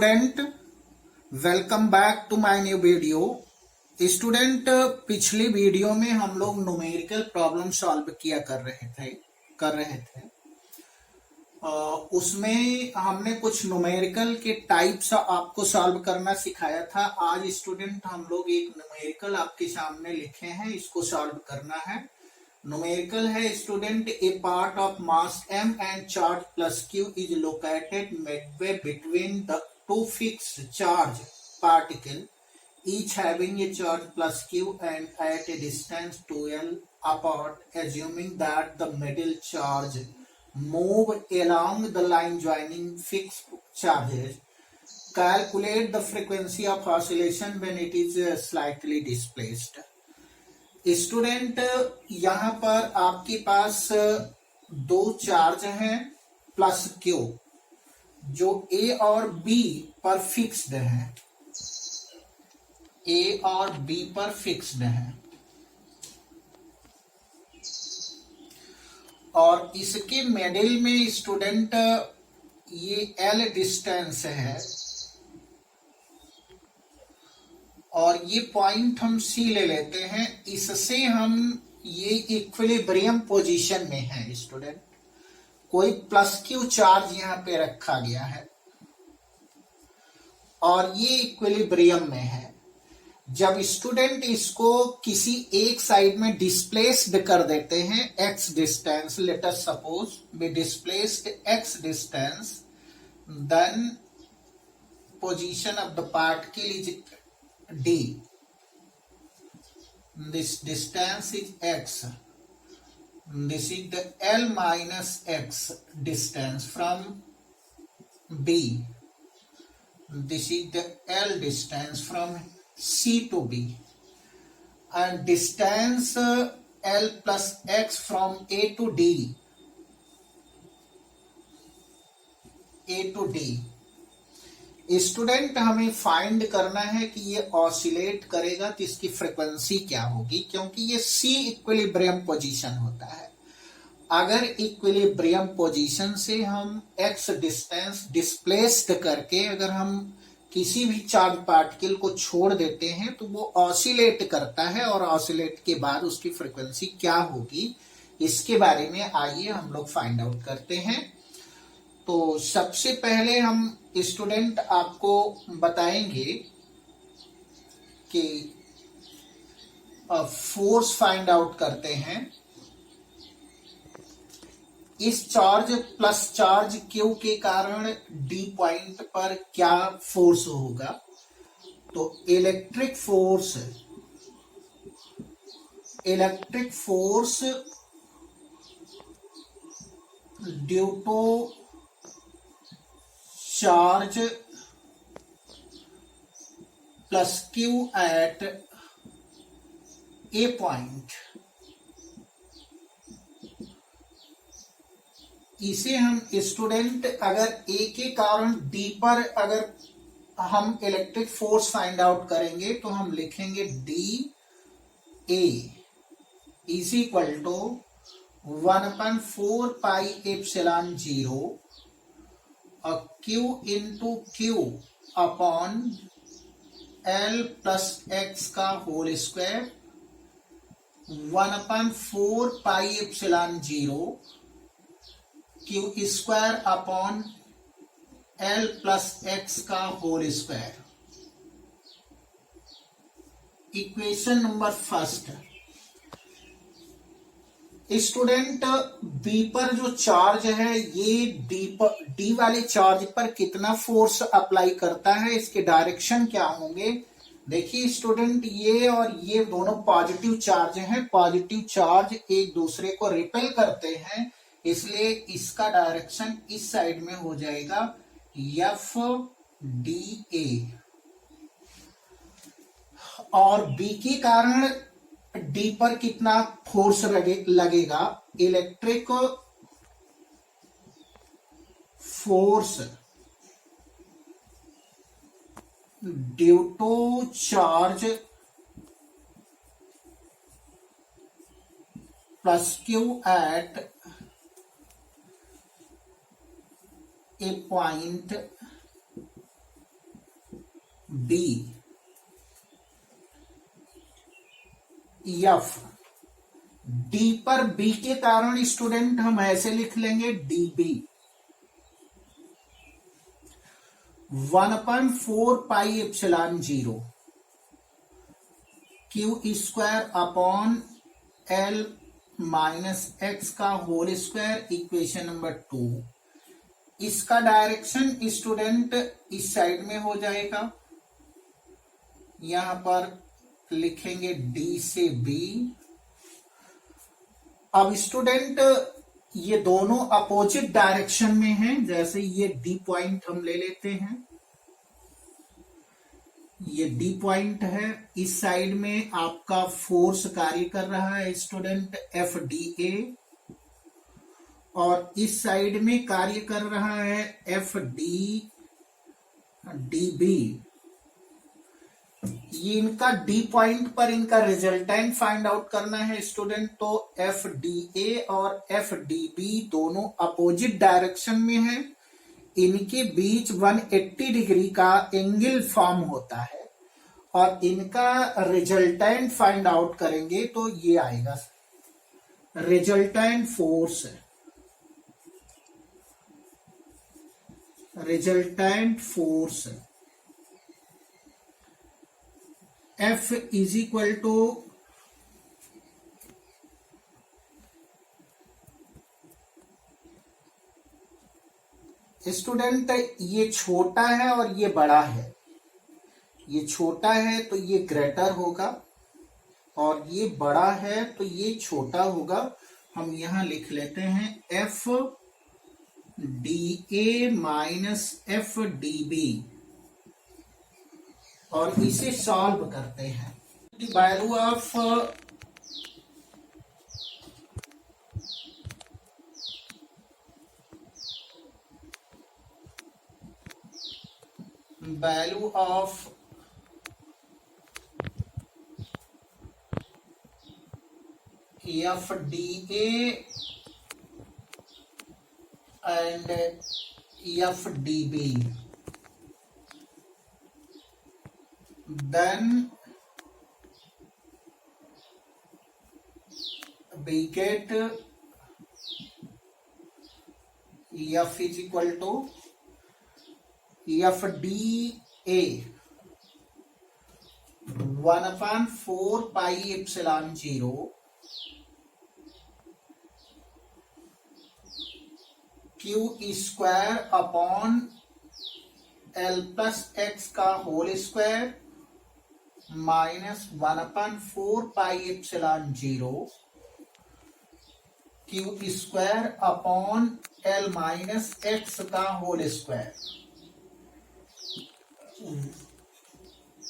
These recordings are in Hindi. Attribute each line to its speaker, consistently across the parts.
Speaker 1: Student, welcome back to my new video. Student, पिछली वीडियो में हम लोग न्यूमेरिकल प्रॉब्लम सॉल्व किया कर रहे थे। उसमें हमने कुछ न्यूमेरिकल के टाइप्स आपको सॉल्व करना सिखाया था। आज स्टूडेंट हम लोग एक न्यूमेरिकल आपके सामने लिखे हैं, इसको सॉल्व करना है। न्यूमेरिकल है student, A part of mass m and charge plus q is located Midway between the two fixed charge particle each having a charge plus q and at a distance 2l apart, assuming that the middle charge move along the line joining fixed charges. Calculate the frequency of oscillation when it is slightly displaced. Student, यहाँ पर आपके पास दो चार्ज हैं प्लस क्यू जो ए और बी पर फिक्स्ड है। ए और बी पर फिक्स्ड है और इसके मिडिल में स्टूडेंट ये एल डिस्टेंस है और ये पॉइंट हम सी ले लेते हैं। इससे हम ये इक्विलिब्रियम पोजीशन में है स्टूडेंट। कोई प्लस क्यू चार्ज यहाँ पे रखा गया है और ये इक्विलिब्रियम में है। जब स्टूडेंट इसको किसी एक साइड में डिस्प्लेस्ड कर देते हैं, x distance, let us suppose be displaced x distance, then position of the particle is d. This distance is x. This is the l minus x distance from b. This is the l distance from c to b. And distance l plus x from a to d. a to d. Student, हमें फाइंड करना है कि ये ऑसिलेट करेगा तो इसकी फ्रीक्वेंसी क्या होगी, क्योंकि ये सी इक्विलिब्रियम पोजीशन होता है। अगर इक्विलिब्रियम पोजीशन से हम एक्स डिस्टेंस डिस्प्लेस्ड करके अगर हम किसी भी चार्ज पार्टिकल को छोड़ देते हैं तो वो ऑसिलेट करता है और ऑसिलेट के बाद उसकी फ्रीक्वेंसी क्या होगी, इसके बारे में आइए हम लोग फाइंड आउट करते हैं। तो सबसे पहले हम स्टूडेंट आपको बताएंगे कि फोर्स फाइंड आउट करते हैं। इस चार्ज प्लस चार्ज क्यू के कारण डी पॉइंट पर क्या फोर्स होगा। तो electric force due to charge plus Q at A point, इसे हम स्टूडेंट अगर ए के कारण डी पर अगर हम इलेक्ट्रिक फोर्स फाइंड आउट करेंगे तो हम लिखेंगे D A is equal to 1/4 pi epsilon 0 Q into Q upon L plus x का whole square 1/4 pi epsilon 0 Q square upon L plus x का whole square. Equation number first, student B पर जो चार्ज है ये डी वाले चार्ज पर कितना फोर्स अप्लाई करता है, इसके डायरेक्शन क्या होंगे। देखिए स्टूडेंट, ये और ये दोनों पॉजिटिव चार्ज हैं। पॉजिटिव चार्ज एक दूसरे को रिपेल करते हैं, इसलिए इसका डायरेक्शन इस साइड में हो जाएगा एफ डी ए। और बी के कारण डी पर कितना फोर्स लगेगा, electric force due to charge plus Q at A point D F, D पर बी के कारण स्टूडेंट हम ऐसे लिख लेंगे D B 1/4πε0 Q square upon L minus x का होल स्क्वायर, इक्वेशन नंबर 2। इसका डायरेक्शन स्टूडेंट इस साइड में हो जाएगा, यहां पर लिखेंगे डी से बी। अब स्टूडेंट ये दोनों अपोजिट डायरेक्शन में हैं, जैसे ये डी पॉइंट हम ले लेते हैं, ये डी पॉइंट है, इस साइड में आपका फोर्स कार्य कर रहा है स्टूडेंट एफ डी ए, और इस साइड में कार्य कर रहा है एफ डी डी बी। ये इनका डी पॉइंट पर इनका रिजल्टेंट फाइंड आउट करना है स्टूडेंट। तो एफ डी ए और एफ डी बी दोनों अपोजिट डायरेक्शन में है, इनके बीच 180 डिग्री का एंगल फॉर्म होता है, और इनका रिजल्टेंट फाइंड आउट करेंगे तो ये आएगा resultant force, resultant force F is equal to student, ये छोटा है और ये बड़ा है, ये छोटा है तो ये ग्रेटर होगा, और ये बड़ा है तो ये छोटा होगा। हम यहां लिख लेते हैं F D A minus F D B, और इसे सॉल्व करते हैं। The value of F D A and F D B, then we get F is equal to FDA 1/4πε0 Q square upon L plus x का whole square minus 1/4πε0 Q square upon L minus x का whole square,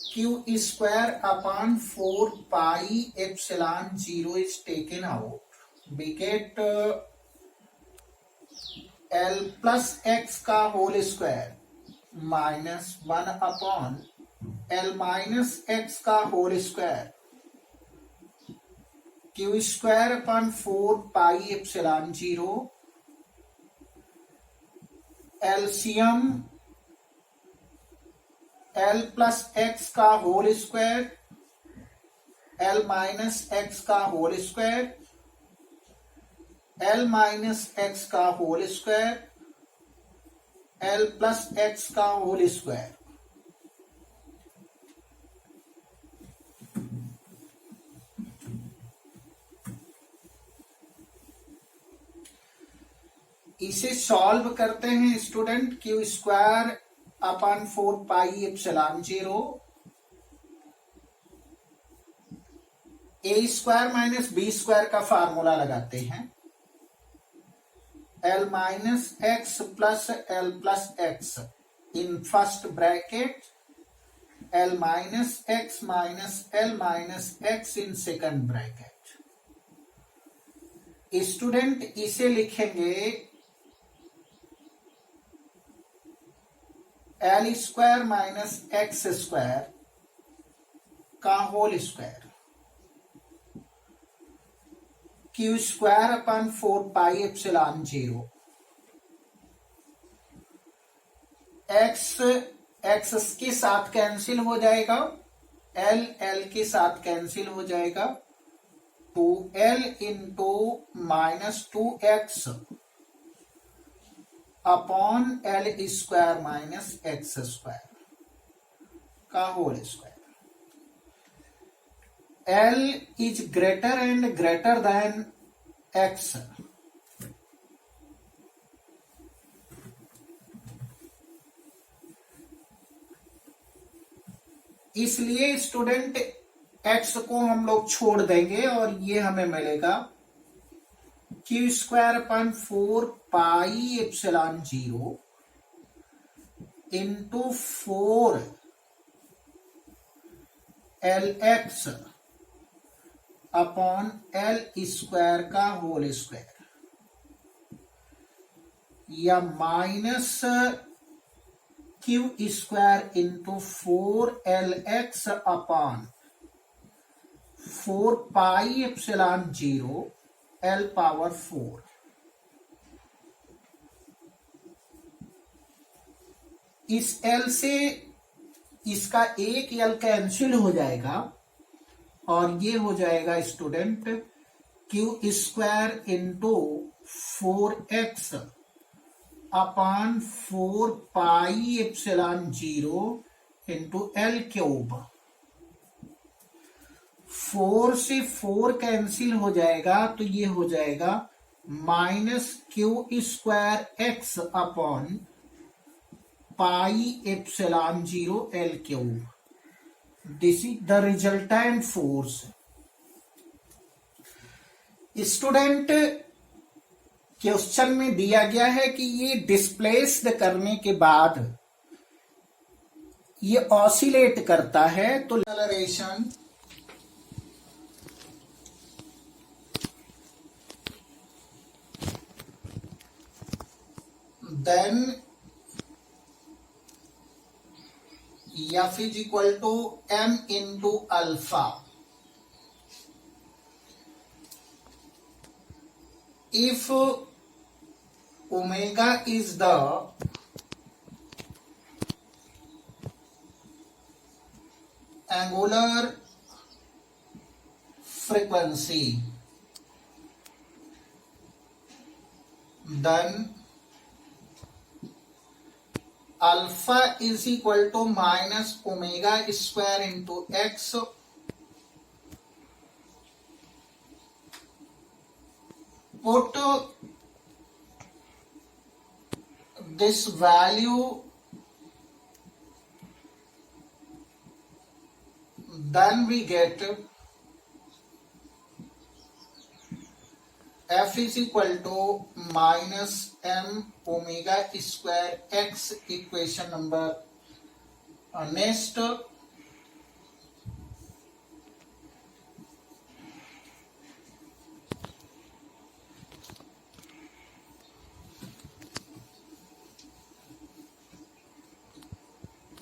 Speaker 1: Q square upon 4πε0 is taken out, we get L plus x का whole square minus 1/L minus x का whole square, Q square upon 4πε0, LCM L plus x का whole square, L minus x का whole square, L minus x का whole square, L plus x का होल स्क्वायर। इसे सॉल्व करते हैं student, Q square upon 4πε0 A square minus B square का फार्मूला लगाते हैं, L minus x plus L plus x in first bracket, L minus x minus L minus x in second bracket. Student इसे लिखेंगे L square minus x square का whole square, Q square upon 4πε0 x x के साथ कैंसिल हो जाएगा, एल एल के साथ कैंसिल हो जाएगा, तो L into -2x upon L square minus x square का whole square. L is greater and greater than x. इसलिए स्टूडेंट x को हम लोग छोड़ देंगे और ये हमें मिलेगा Q square upon 4 pi epsilon 0 into 4 LX upon L square का होल स्क्वायर, या minus Q square into 4LX upon 4 pi epsilon 0 L power 4। इस L से इसका एक L कैंसिल हो जाएगा और ये हो जाएगा student Q square into 4x upon 4 pi epsilon 0 into L cube. 4 से 4 कैंसिल हो जाएगा तो ये हो जाएगा minus Q square x upon pi epsilon 0 L cube. This is the resultant force. Student question में दिया गया है कि ये डिस्प्लेस्ड करने के बाद ये ऑसिलेट करता है, तो acceleration then F is equal to m into alpha. If omega is the angular frequency, then alpha is equal to minus omega square into x put this value, then we get F is equal to minus m omega square x, equation number next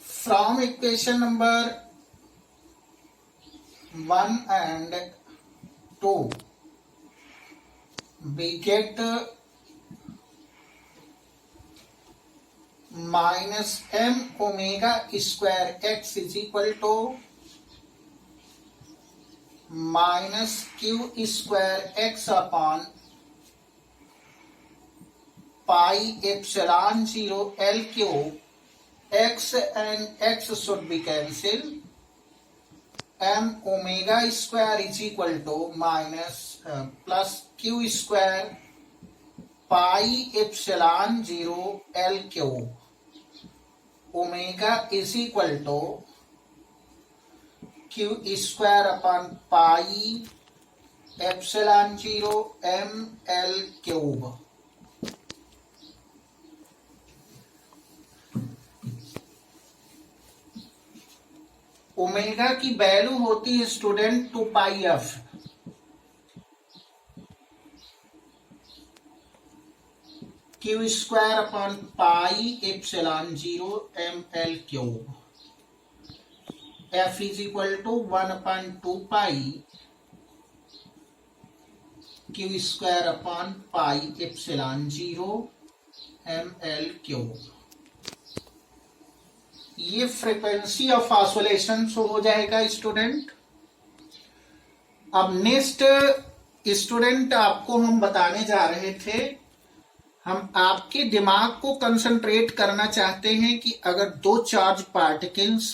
Speaker 1: from equation number 1 and 2 we get minus m omega square x is equal to minus q square x upon pi epsilon 0 L cube. X and x should be cancelled. M omega square is equal to minus plus q square pi epsilon 0 L cube. Omega is equal to q square upon pi epsilon 0 m L cube. Omega की वैल्यू होती है student 2 pi F. Q square upon pi epsilon 0 M L cube. F is equal to 1/2 pi Q square upon pi epsilon 0 M L cube. ये फ्रीक्वेंसी ऑफ ऑसिलेशन हो जाएगा स्टूडेंट। अब नेक्स्ट स्टूडेंट आपको हम बताने जा रहे थे, हम आपके दिमाग को कंसंट्रेट करना चाहते हैं कि अगर दो चार्ज पार्टिकल्स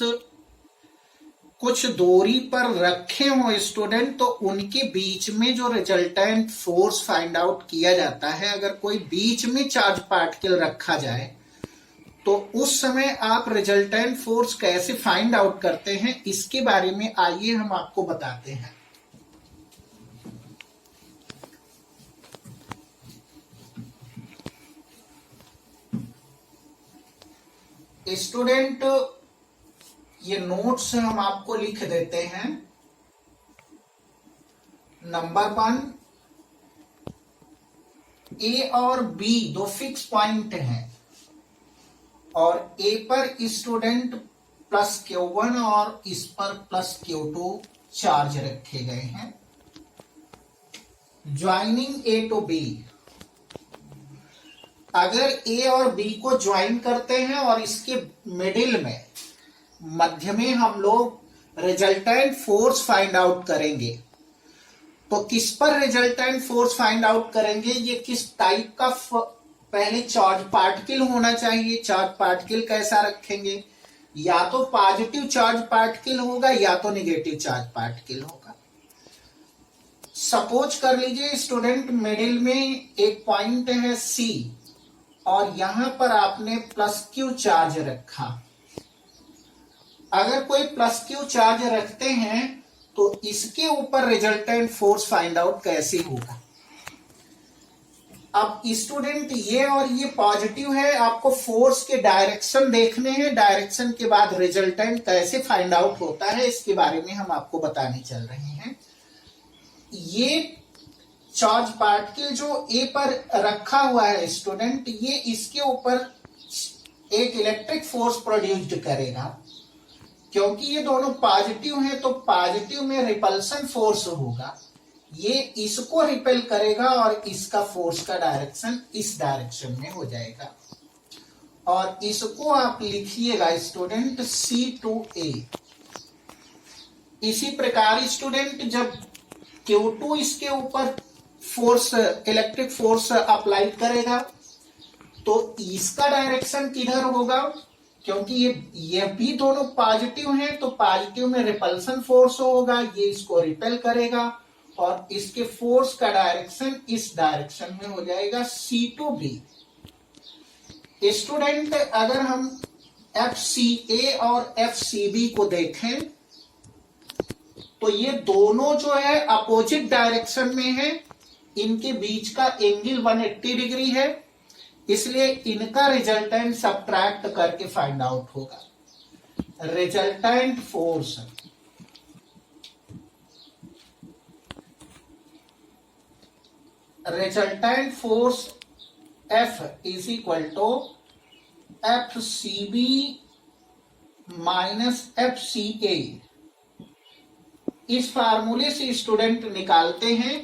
Speaker 1: कुछ दूरी पर रखे हो स्टूडेंट, तो उनके बीच में जो रिजल्टेंट फोर्स फाइंड आउट किया जाता है। अगर कोई बीच में चार्ज पार्टिकल रखा जाए तो उस समय आप रिजल्टेंट फोर्स कैसे फाइंड आउट करते हैं, इसके बारे में आइए हम आपको बताते हैं। स्टूडेंट ये नोट्स हम आपको लिख देते हैं। नंबर 1, ए और बी दो फिक्स पॉइंट हैं और ए पर स्टूडेंट प्लस Q1 और इस पर प्लस Q2 चार्ज रखे गए हैं। ज्वाइनिंग ए टू बी, अगर ए और बी को ज्वाइन करते हैं और इसके मिडिल में मध्य में हम लोग रिजल्टेंट फोर्स फाइंड आउट करेंगे, तो किस पर रिजल्टेंट फोर्स फाइंड आउट करेंगे, ये किस टाइप का पहले चार्ज पार्टिकल होना चाहिए। चार्ज पार्टिकल कैसा रखेंगे, या तो पॉजिटिव चार्ज पार्टिकल होगा या तो निगेटिव चार्ज पार्टिकल होगा। सपोज कर लीजिए स्टूडेंट मिडिल में एक पॉइंट है सी और यहां पर आपने प्लस क्यू चार्ज रखा। अगर कोई प्लस क्यू चार्ज रखते हैं तो इसके ऊपर रिजल्टेंट फोर्स फाइंड आउट कैसे होगा। अब स्टूडेंट ये और ये पॉजिटिव है, आपको फोर्स के डायरेक्शन देखने हैं, डायरेक्शन के बाद रिजल्टेंट कैसे फाइंड आउट होता है इसके बारे में हम आपको बताने चल रहे हैं। ये चार्ज पार्टिकल जो ए पर रखा हुआ है स्टूडेंट, ये इसके ऊपर एक इलेक्ट्रिक फोर्स प्रोड्यूस्ड करेगा। क्योंकि ये दोनों पॉजिटिव हैं तो पॉजिटिव में रिपल्सन फोर्स होगा, ये इसको रिपेल करेगा और इसका फोर्स का डायरेक्शन इस डायरेक्शन में हो जाएगा। और इसको आप लिखिएगा स्टूडेंट C2A। इसी प्रकार स्टूडेंट जब Q2 इसके ऊपर फोर्स इलेक्ट्रिक फोर्स अप्लाई करेगा तो इसका डायरेक्शन किधर होगा, क्योंकि ये भी दोनों पॉजिटिव हैं तो पॉजिटिव में रिपल्सन फोर्स होगा, ये इसको रिपेल करेगा और इसके फोर्स का डायरेक्शन इस डायरेक्शन में हो जाएगा C2B। स्टूडेंट अगर हम FCA और FCB को देखें तो ये दोनों जो है अपोजिट डायरेक्शन में है, इनके बीच का एंगल 180 डिग्री है, इसलिए इनका रिजल्टेंट सबट्रैक्ट करके फाइंड आउट होगा। Resultant force F is equal to FCB minus FCA। इस फार्मूले से स्टूडेंट निकालते हैं।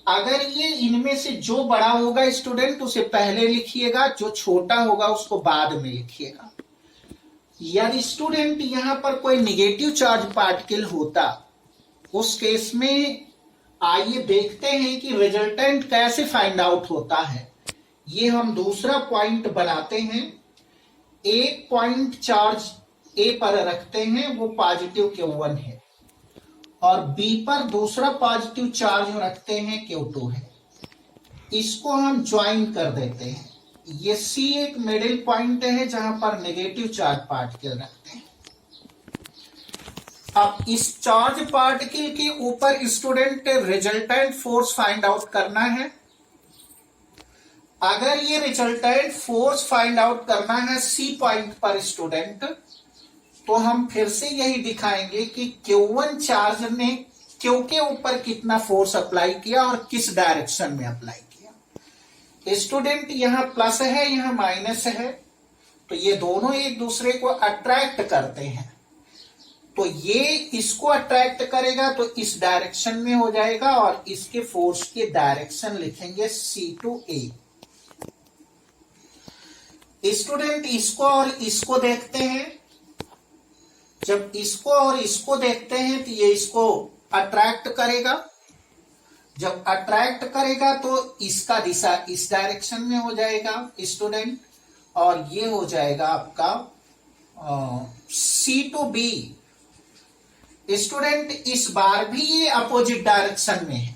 Speaker 1: अगर ये इनमें से जो बड़ा होगा स्टूडेंट उसे पहले लिखिएगा, जो छोटा होगा उसको बाद में लिखिएगा। यदि स्टूडेंट यहां पर कोई निगेटिव चार्ज पार्टिकल होता, उस केस में आइए देखते हैं कि रिजल्टेंट कैसे फाइंड आउट होता है। ये हम दूसरा पॉइंट बनाते हैं। एक पॉइंट चार्ज ए पर रखते हैं, वो पॉजिटिव Q1 है, और बी पर दूसरा पॉजिटिव चार्ज रखते हैं Q2 है। इसको हम ज्वाइन कर देते हैं। ये C एक मिडिल पॉइंट है जहां पर नेगेटिव चार्ज पार्टिकल रखते हैं। अब इस चार्ज पार्टिकल के ऊपर student resultant force find out करना है। अगर ये रिजल्टेंट फोर्स फाइंड आउट करना है C पॉइंट पर स्टूडेंट, तो हम फिर से यही दिखाएंगे कि Q1 चार्ज ने Q के ऊपर कितना फोर्स अप्लाई किया और किस डायरेक्शन में अप्लाई किया। स्टूडेंट यहां प्लस है, यहां माइनस है, तो ये दोनों एक दूसरे को अट्रैक्ट करते हैं, तो ये इसको अट्रैक्ट करेगा तो इस डायरेक्शन में हो जाएगा और इसके फोर्स के डायरेक्शन लिखेंगे C2A। स्टूडेंट इसको और इसको देखते हैं, जब इसको और इसको देखते हैं तो ये इसको अट्रैक्ट करेगा, जब अट्रैक्ट करेगा तो इसका दिशा इस डायरेक्शन में हो जाएगा स्टूडेंट, और ये हो जाएगा आपका सी टू बी। स्टूडेंट इस बार भी ये अपोजिट डायरेक्शन में है,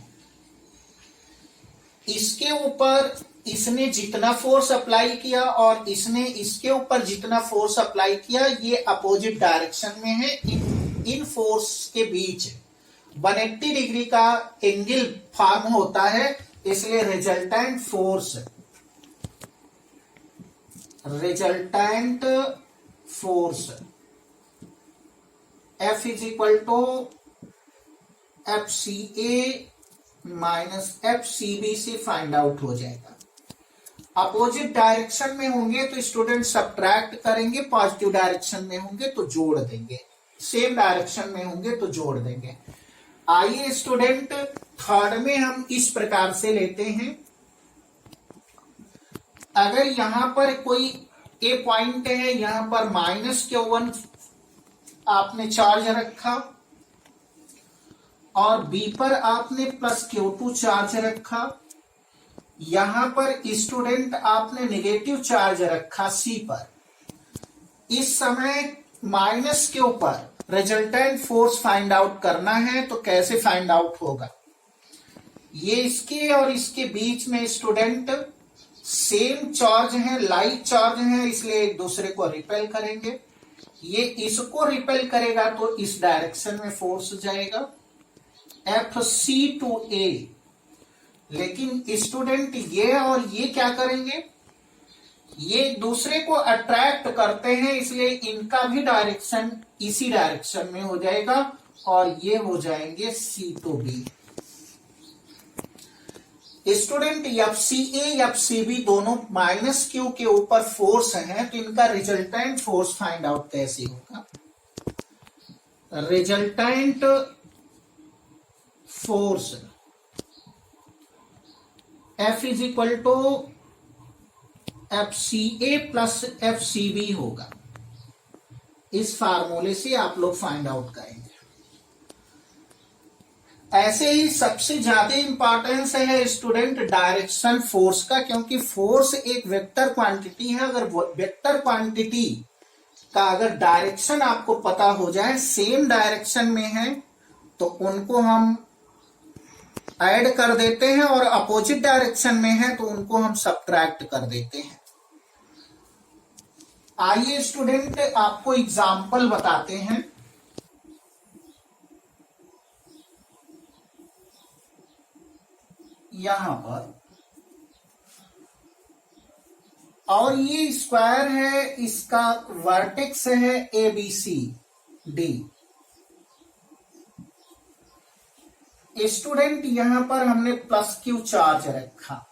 Speaker 1: इसके ऊपर इसने जितना फोर्स अप्लाई किया और इसने इसके ऊपर जितना फोर्स अप्लाई किया ये अपोजिट डायरेक्शन में है। इन फोर्स के बीच 180 डिग्री का एंगल फॉर्म होता है, इसलिए resultant force F is equal to FCA minus FCB से फाइंड आउट हो जाएगा। अपोजिट डायरेक्शन में होंगे तो स्टूडेंट सब्ट्रैक्ट करेंगे, पॉजिटिव डायरेक्शन में होंगे तो जोड़ देंगे, सेम डायरेक्शन में होंगे तो जोड़ देंगे। आइए स्टूडेंट थर्ड में हम इस प्रकार से लेते हैं, अगर यहां पर कोई ए पॉइंट है, यहां पर -Q1 आपने चार्ज रखा और बी पर आपने +Q2 चार्ज रखा, यहां पर स्टूडेंट आपने नेगेटिव चार्ज रखा सी पर। इस समय -Q पर रिजल्टेंट फोर्स फाइंड आउट करना है, तो कैसे फाइंड आउट होगा? ये इसके और इसके बीच में स्टूडेंट सेम चार्ज है, लाइक चार्ज है, इसलिए एक दूसरे को रिपेल करेंगे। ये इसको रिपेल करेगा तो इस डायरेक्शन में फोर्स जाएगा FC/A। लेकिन स्टूडेंट ये और ये क्या करेंगे? ये दूसरे को अट्रैक्ट करते हैं, इसलिए इनका भी डायरेक्शन इसी डायरेक्शन में हो जाएगा और ये हो जाएंगे C/B। स्टूडेंट FCA FCB दोनों -Q के ऊपर फोर्स हैं, तो इनका रिजल्टेंट फोर्स फाइंड आउट कैसे होगा? Resultant force F is equal to FCA plus FCB होगा। इस फार्मूले से आप लोग फाइंड आउट करेंगे। ऐसे ही सबसे ज्यादा इंपॉर्टेंस है स्टूडेंट डायरेक्शन फोर्स का, क्योंकि फोर्स एक वेक्टर क्वांटिटी है। अगर वेक्टर क्वांटिटी का अगर डायरेक्शन आपको पता हो जाए, सेम डायरेक्शन में है, तो उनको हम ऐड कर देते हैं, और अपोजिट डायरेक्शन में है तो उनको हम सब्ट्रैक्ट कर देते हैं। आइए स्टूडेंट आपको एग्जाम्पल बताते हैं। यहां पर और ये स्क्वायर है, इसका वर्टेक्स है ABCD। स्टूडेंट यहां पर हमने +Q चार्ज रखा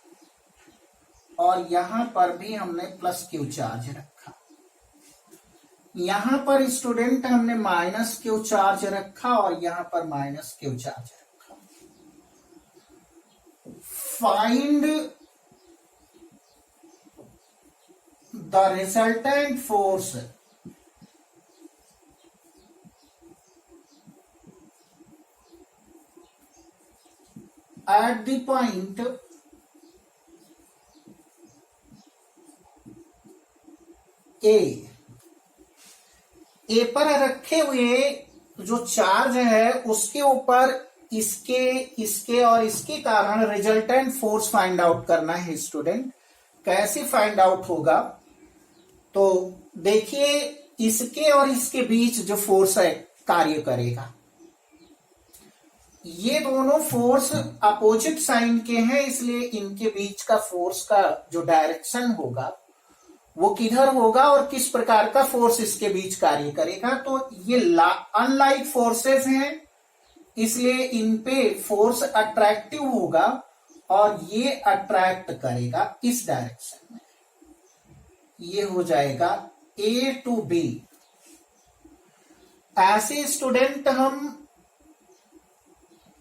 Speaker 1: और यहां पर भी हमने +Q चार्ज रखा। यहां पर स्टूडेंट हमने -Q चार्ज रखा और यहां पर -Q चार्ज रखा। Find the resultant force at the point A पर रखे हुए जो चार्ज है उसके ऊपर इसके और इसके कारण रिजल्टेंट फोर्स फाइंड आउट करना है स्टूडेंट। कैसे फाइंड आउट होगा? तो देखिए, इसके और इसके बीच जो फोर्स है कार्य करेगा, ये दोनों फोर्स अपोजिट साइन के हैं, इसलिए इनके बीच का फोर्स का जो डायरेक्शन होगा वो किधर होगा और किस प्रकार का फोर्स इसके बीच कार्य करेगा। तो ये अनलाइक फोर्सेस हैं, इसलिए इन पे फोर्स अट्रैक्टिव होगा और ये अट्रैक्ट करेगा इस डायरेक्शन में। ये हो जाएगा A to B। ऐसे स्टूडेंट हम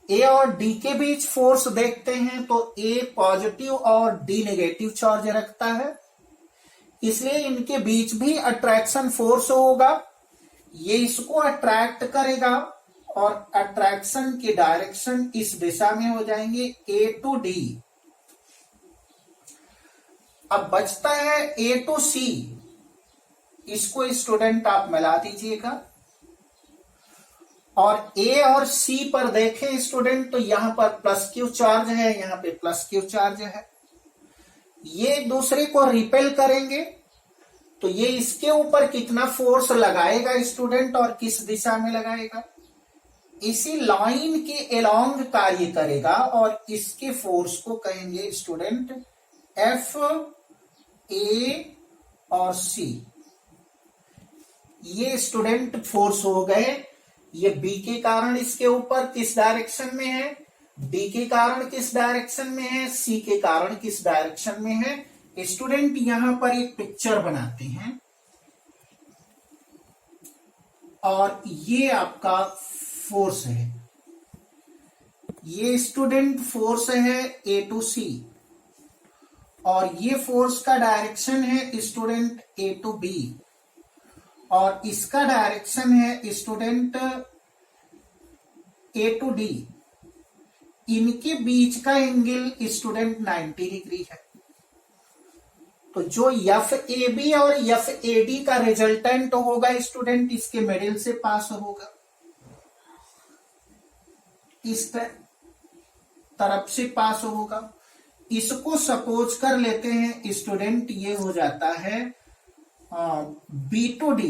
Speaker 1: A और D के बीच फोर्स देखते हैं, तो A पॉजिटिव और D नेगेटिव चार्ज रखता है। इसलिए इनके बीच भी अट्रैक्शन फोर्स होगा, ये इसको अट्रैक्ट करेगा और अट्रैक्शन की डायरेक्शन इस दिशा में हो जाएंगे A to D। अब बचता है A to C, इसको स्टूडेंट आप मिला दीजिएगा और A और C पर देखें स्टूडेंट तो यहां पर प्लस क्यू चार्ज है, यहां पे प्लस क्यू चार्ज है, ये एक दूसरे को रिपेल करेंगे तो ये इसके ऊपर कितना फोर्स लगाएगा स्टूडेंट और किस दिशा में लगाएगा, इसी लाइन के एलोंग कार्य करेगा और इसके फोर्स को कहेंगे स्टूडेंट F A और C। ये स्टूडेंट फोर्स हो गए, ये B के कारण इसके ऊपर किस डायरेक्शन में है, D के कारण किस डायरेक्शन में है, C के कारण किस डायरेक्शन में है। स्टूडेंट यहां पर एक पिक्चर बनाते हैं और ये आपका फोर्स है, ये स्टूडेंट फोर्स है A to C और ये फोर्स का डायरेक्शन है स्टूडेंट A to B और इसका डायरेक्शन है स्टूडेंट A to D। इनके बीच का एंगल स्टूडेंट 90 डिग्री है, तो जो FAB और FAD का रिजल्टेंट होगा स्टूडेंट इसके मिडिल से पास होगा, इस तरफ से पास होगा। इसको सपोज कर लेते हैं स्टूडेंट, ये हो जाता है B to D,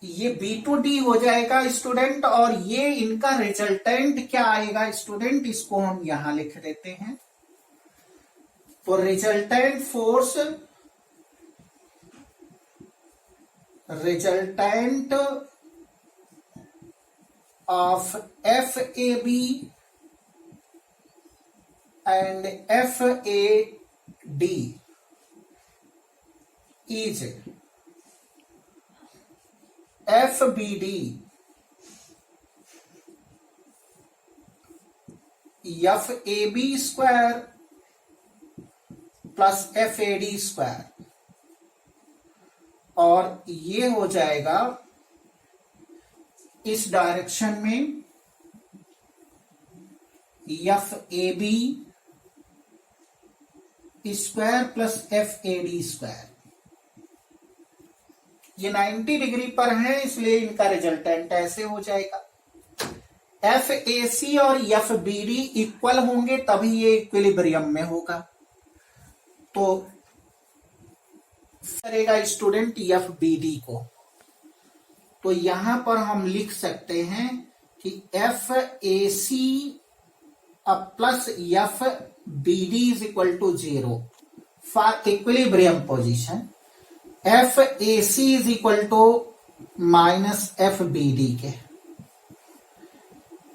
Speaker 1: ये B to D हो जाएगा स्टूडेंट और ये इनका रिजल्टेंट क्या आएगा स्टूडेंट, इसको हम यहां लिख देते हैं। तो resultant force, resultant of FAB and FAD is FBD FAB square plus FAD square और ये हो जाएगा इस डायरेक्शन में FAB square plus FAD square. ये 90 डिग्री पर है इसलिए इनका रिजल्टेंट ऐसे हो जाएगा। FAC और FBD इक्वल होंगे तभी ये इक्विलिब्रियम में होगा, तो करेगा स्टूडेंट FBD को। तो यहां पर हम लिख सकते हैं कि FAC plus FBD is equal to 0 for equilibrium position. FAC is equal to minus FBD के।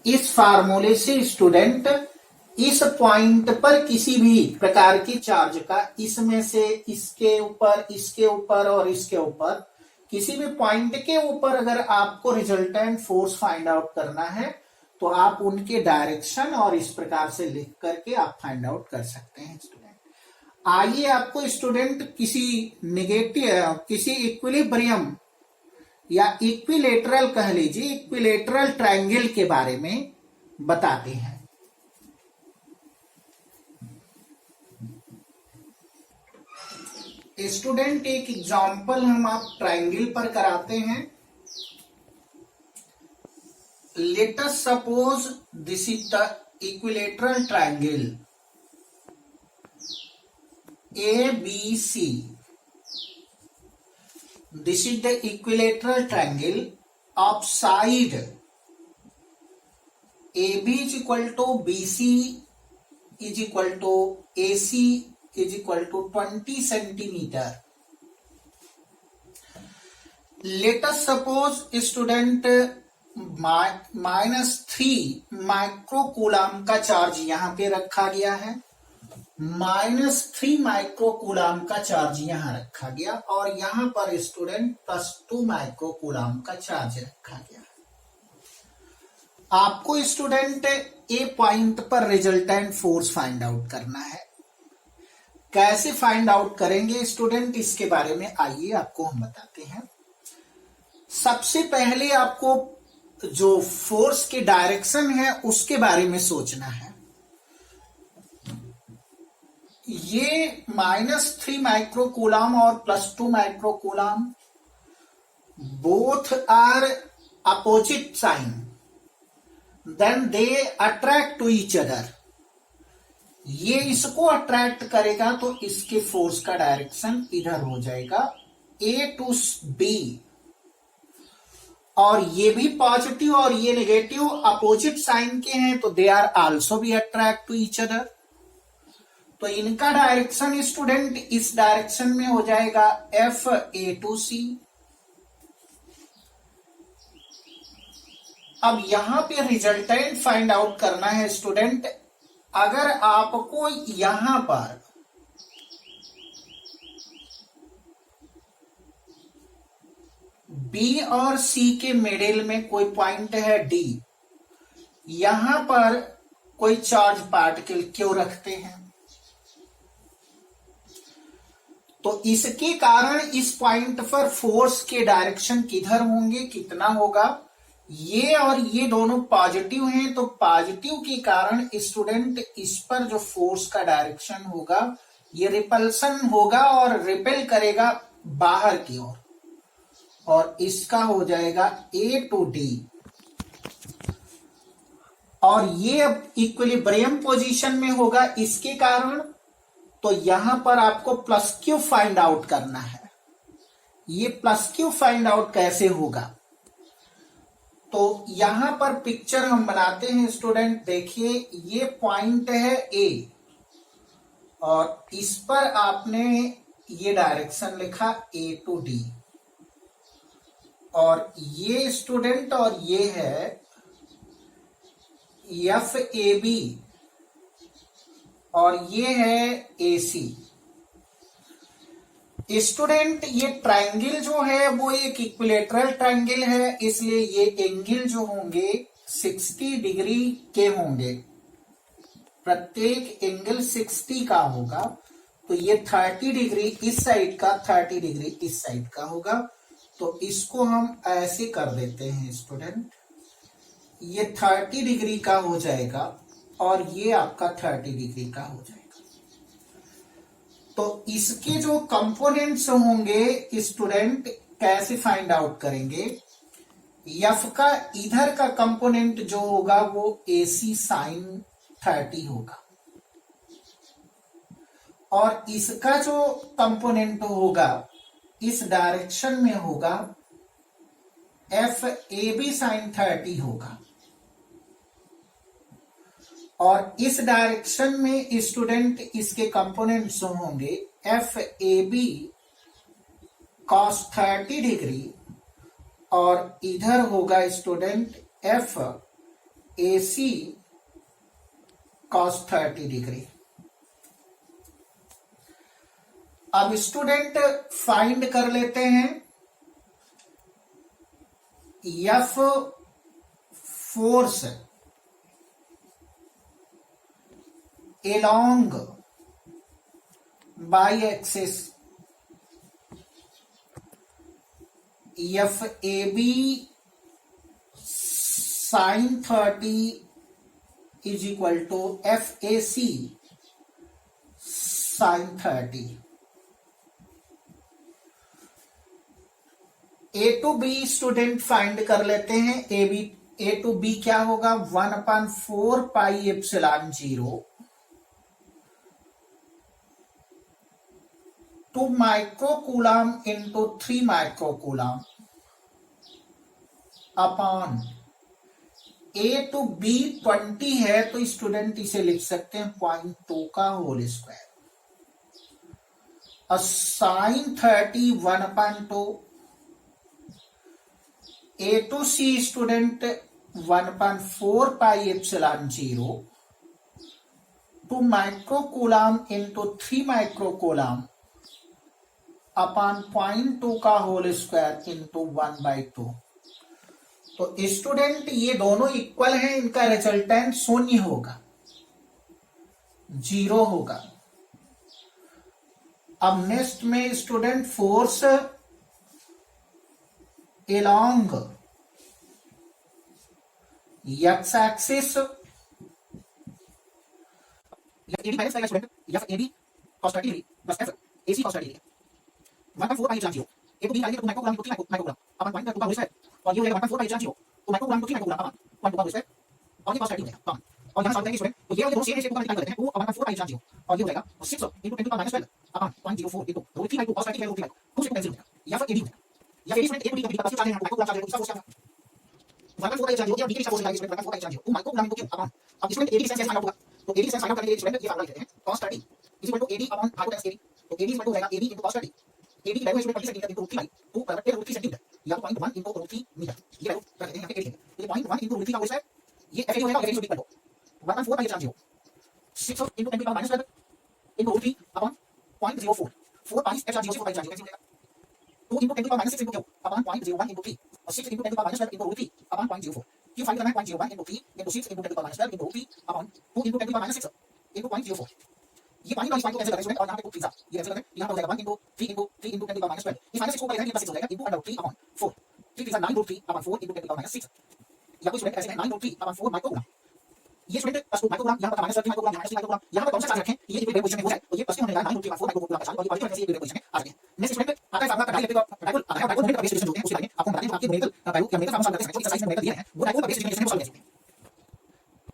Speaker 1: इस फार्मूले से स्टूडेंट इस पॉइंट पर किसी भी प्रकार की चार्ज का, इसमें से इसके ऊपर और इसके ऊपर किसी भी पॉइंट के ऊपर अगर आपको रिजल्टेंट फोर्स फाइंड आउट करना है तो आप उनके डायरेक्शन और इस प्रकार से लिख करके आप फाइंड आउट कर सकते हैं स्टूडेंट। आइए आपको स्टूडेंट किसी किसी इक्विलिब्रियम या इक्विलेटरल कह लीजिए, इक्विलेटरल ट्रायंगल के बारे में बताते हैं। स्टूडेंट एक एग्जांपल हम आप ट्रायंगल पर कराते हैं। Let us suppose this is the equilateral triangle ABC। This is the equilateral triangle of side AB is equal to BC is equal to AC is equal to 20 centimeter. Let us suppose student -3 microcoulomb का चार्ज यहां पे रखा गया है, -3 माइक्रोकूलम का चार्ज यहां रखा गया और यहां पर स्टूडेंट +2 माइक्रोकूलम का चार्ज रखा गया। आपको स्टूडेंट ए पॉइंट पर रिजल्टेंट फोर्स फाइंड आउट करना है। कैसे फाइंड आउट करेंगे स्टूडेंट, इसके बारे में आइए आपको हम बताते हैं। सबसे पहले आपको जो फोर्स के डायरेक्शन है उसके बारे में सोचना है। ये -3 माइक्रोकूलम और +2 microcoulomb both are opposite sign, then they attract to each other. ये इसको अट्रैक्ट करेगा तो इसके फोर्स का डायरेक्शन इधर हो जाएगा A टू B, और ये भी पॉजिटिव और ये नेगेटिव अपोजिट साइन के हैं तो they are also be attract to each other. तो इनका डायरेक्शन स्टूडेंट इस डायरेक्शन में हो जाएगा FA टू C। अब यहां पे रिजल्टेंट फाइंड आउट करना है स्टूडेंट। अगर आपको यहां पर B और C के मिडिल में कोई पॉइंट है D, यहां पर कोई चार्ज पार्टिकल क्यों रखते हैं, तो इसके कारण इस पॉइंट पर फोर्स के डायरेक्शन किधर होंगे, कितना होगा। ये और ये दोनों पॉजिटिव हैं तो पॉजिटिव के कारण स्टूडेंट इस पर जो फोर्स का डायरेक्शन होगा ये रिपल्सन होगा और रिपेल करेगा बाहर की ओर, और इसका हो जाएगा A टू D। और ये अब इक्विलिब्रियम पोजीशन में होगा इसके कारण, तो यहां पर आपको +Q फाइंड आउट करना है। ये +Q फाइंड आउट कैसे होगा, तो यहां पर पिक्चर हम बनाते हैं स्टूडेंट। देखिए ये पॉइंट है A और इस पर आपने ये डायरेक्शन लिखा A टू D, और ये स्टूडेंट और ये है FAB और ये है AC। स्टूडेंट ये ट्रायंगल जो है वो एक इक्विलेटरल ट्रायंगल है, इसलिए ये एंगल जो होंगे 60 डिग्री के होंगे, प्रत्येक एंगल 60 का होगा। तो ये 30 डिग्री इस साइड का, 30 डिग्री इस साइड का होगा। तो इसको हम ऐसे कर देते हैं स्टूडेंट, ये 30 डिग्री का हो जाएगा और ये आपका 30 डिग्री का हो जाएगा। तो इसके जो कंपोनेंट्स होंगे स्टूडेंट कैसे फाइंड आउट करेंगे। F का इधर का कंपोनेंट जो होगा वो AC sin 30 होगा, और इसका जो कंपोनेंट होगा इस डायरेक्शन में होगा FAB sin 30 होगा, और इस डायरेक्शन में स्टूडेंट इसके कंपोनेंट्स होंगे FAB cos 30 डिग्री, और इधर होगा स्टूडेंट FAC cos 30 डिग्री। अब स्टूडेंट फाइंड कर लेते हैं F force along y-axis, FAB sin 30 is equal to FAC sin 30। A to B student find कर लेते हैं। A टू B क्या होगा, 1/4 pi epsilon 0 2 microcoulomb into 3 microcoulomb upon A to B 20 है तो स्टूडेंट इसे लिख सकते हैं 0.2 का होल स्क्वायर, और sine 30 1/2। A to C student 1/4 pi epsilon 0 2 microcoulomb into 3 microcoulomb upon 0.2 का होल स्क्वायर इंटू 1/2। तो स्टूडेंट ये दोनों इक्वल हैं, इनका रिजल्टेंट 0 होगा, 0 होगा। अब नेक्स्ट में student force along X axis AD minus का स्टूडेंट या AD cos 30 degree plus F AC cos 30 degree 1.4 pi charge 0 एक तो बी डालेंगे तो microgram to microgram upon point का होता है और ये हो जाएगा 1.4 पाई चार्ज 0 तो microgram to microgram upon point का होता है और ये cos 30 होगा कम और यहां सॉल्व करेंगे स्टूडेंट तो ये वाले दोनों सेम शेप को निकाल लेते हैं वो अपन 1.4 पाई चार्ज 0 और ये हो जाएगा 6 into 10 to the minus 12 upon 0.04 into root 3 by 2 cos 30 by root 3 by 2 से कैंसिल हो जाएगा या फिर एडी या फिर स्टूडेंट एडी का पास चार्ज है माइक्रोग्राम चार्ज है उसका क्या 1.4 पाई चार्ज 0 या बी के हिसाब से लगाएंगे स्टूडेंट 1.4 पाई चार्ज 0 तो माइक्रोग्राम into क्यूब अपन अब student AD distance find out होगा तो एडी डिस्टेंस फाइंड आउट करने के लिए स्टूडेंट ये फार्मूला लिखते हैं cos 30 is equal to AD upon hypotenuse AD तो AD is equal to हो जाएगा AD into cos 30 AD की वैल्यू है 20 सेंटीमीटर into रूट 3 बाई 2 बराबर 10 रूट 3 सेंटीमीटर या तो 0.1 into रूट 3 मीटर ये वैल्यू कर देते हैं यहां पे AD तो ये 0.1 into रूट 3 का होल स्क्वायर ये FAD होगा FAD equal to 1.4 pi charge 0 6 into 10 to the minus 12 into root 3 upon 0.04 4 pi f charge 0 से 4 पाई चार्ज कैंसिल हो जाएगा 2 into 10 to the minus 6 into q upon 0.01 into 3 और 6 into 10 to the minus 12 into root 3 upon 0.04 q find करना है 0.01 into 3 into 6 into 10 to the minus 12 into root 3 upon 2 into 10 to the minus 6 into 0.04 ये पानी और इस पानी को कैंसिल करें स्टूडेंट और यहां पे पुट 3 ये कैंसिल करें यहां पे हो जाएगा 1 into 3 into 3 into 10 to the minus 12 इस माइनस 6 को करेंगे ये 6 हो जाएगा into under 3 upon 4 3 3 9 root 3 upon 4 into 10 to the minus 6 या कोई स्टूडेंट ऐसे है 9 root 3 upon 4 माइक्रोग्राम ये स्टूडेंट प्लस 2 माइक्रोग्राम यहां पर माइनस 3 माइक्रोग्राम माइनस 3 माइक्रोग्राम यहां पर कौन सा चार्ज रखें ये इक्विलिब्रियम पोजीशन में हो जाए तो ये प्लस में हो जाएगा 9 root 3 upon 4 माइक्रोग्राम का चार्ज और ये पॉजिटिव ऐसे इक्विलिब्रियम पोजीशन में आ जाएगा नेक्स्ट स्टूडेंट आता है फार्मूला का डाइलेक्ट्रिक डाइपोल आता है डाइपोल मोमेंट का बेस रिलेशन होते हैं उसके बारे में आपको बता दें आपके न्यूमेरिकल वैल्यू या मेथड फार्मूला करते हैं एक्सरसाइज में मेथड दिए हैं वो डाइपोल का बेस रिलेशन को सॉल्व करते हैं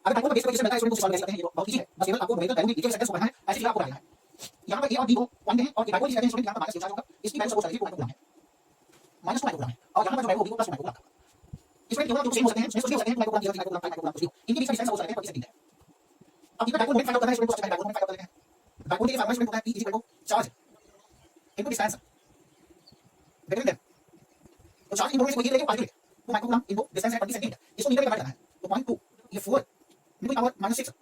Speaker 1: अगर डाइपोल का बेस रिलेशन मिलता है स्टूडेंट को सॉल्व कर सकते हैं ये बहुत इजी है बस केवल आपको न्यूमेरिकल वैल्यू की सेंटेंस को पढ़ना है ऐसे ही आपको करना है यहां पर a और b को पॉइंट है और डाइपोल की कहते हैं स्टूडेंट यहां पर माइनस चार्ज होगा इसकी वैल्यू सपोज करिए 2 माइक्रोग्राम है माइनस 2 माइक्रोग्राम है और यहां पर जो है वो b को प्लस 2 माइक्रोग्राम इसमें केवल जो सेम हो सकते हैं इसमें हो सकते हैं माइक्रोग्राम 0 माइक्रोग्राम 5 माइक्रोग्राम इनके बीच का डिस्टेंस हो सकता है 25 सेंटीमीटर अब ये डाइपोल मोमेंट फाइंड आउट करना है स्टूडेंट को डाइपोल मोमेंट फाइंड आउट करते हैं डाइपोल के फार्मूला स्टूडेंट होता है p equal to charge into distance better than तो चार्ज इनटू ये लेके पॉजिटिव 2 माइक्रोग्राम इनटू डिस्टेंस है 20 सेंटीमीटर इसको मीटर में कन्वर्ट करना है तो 0.2 ये 4 इनटू पावर -6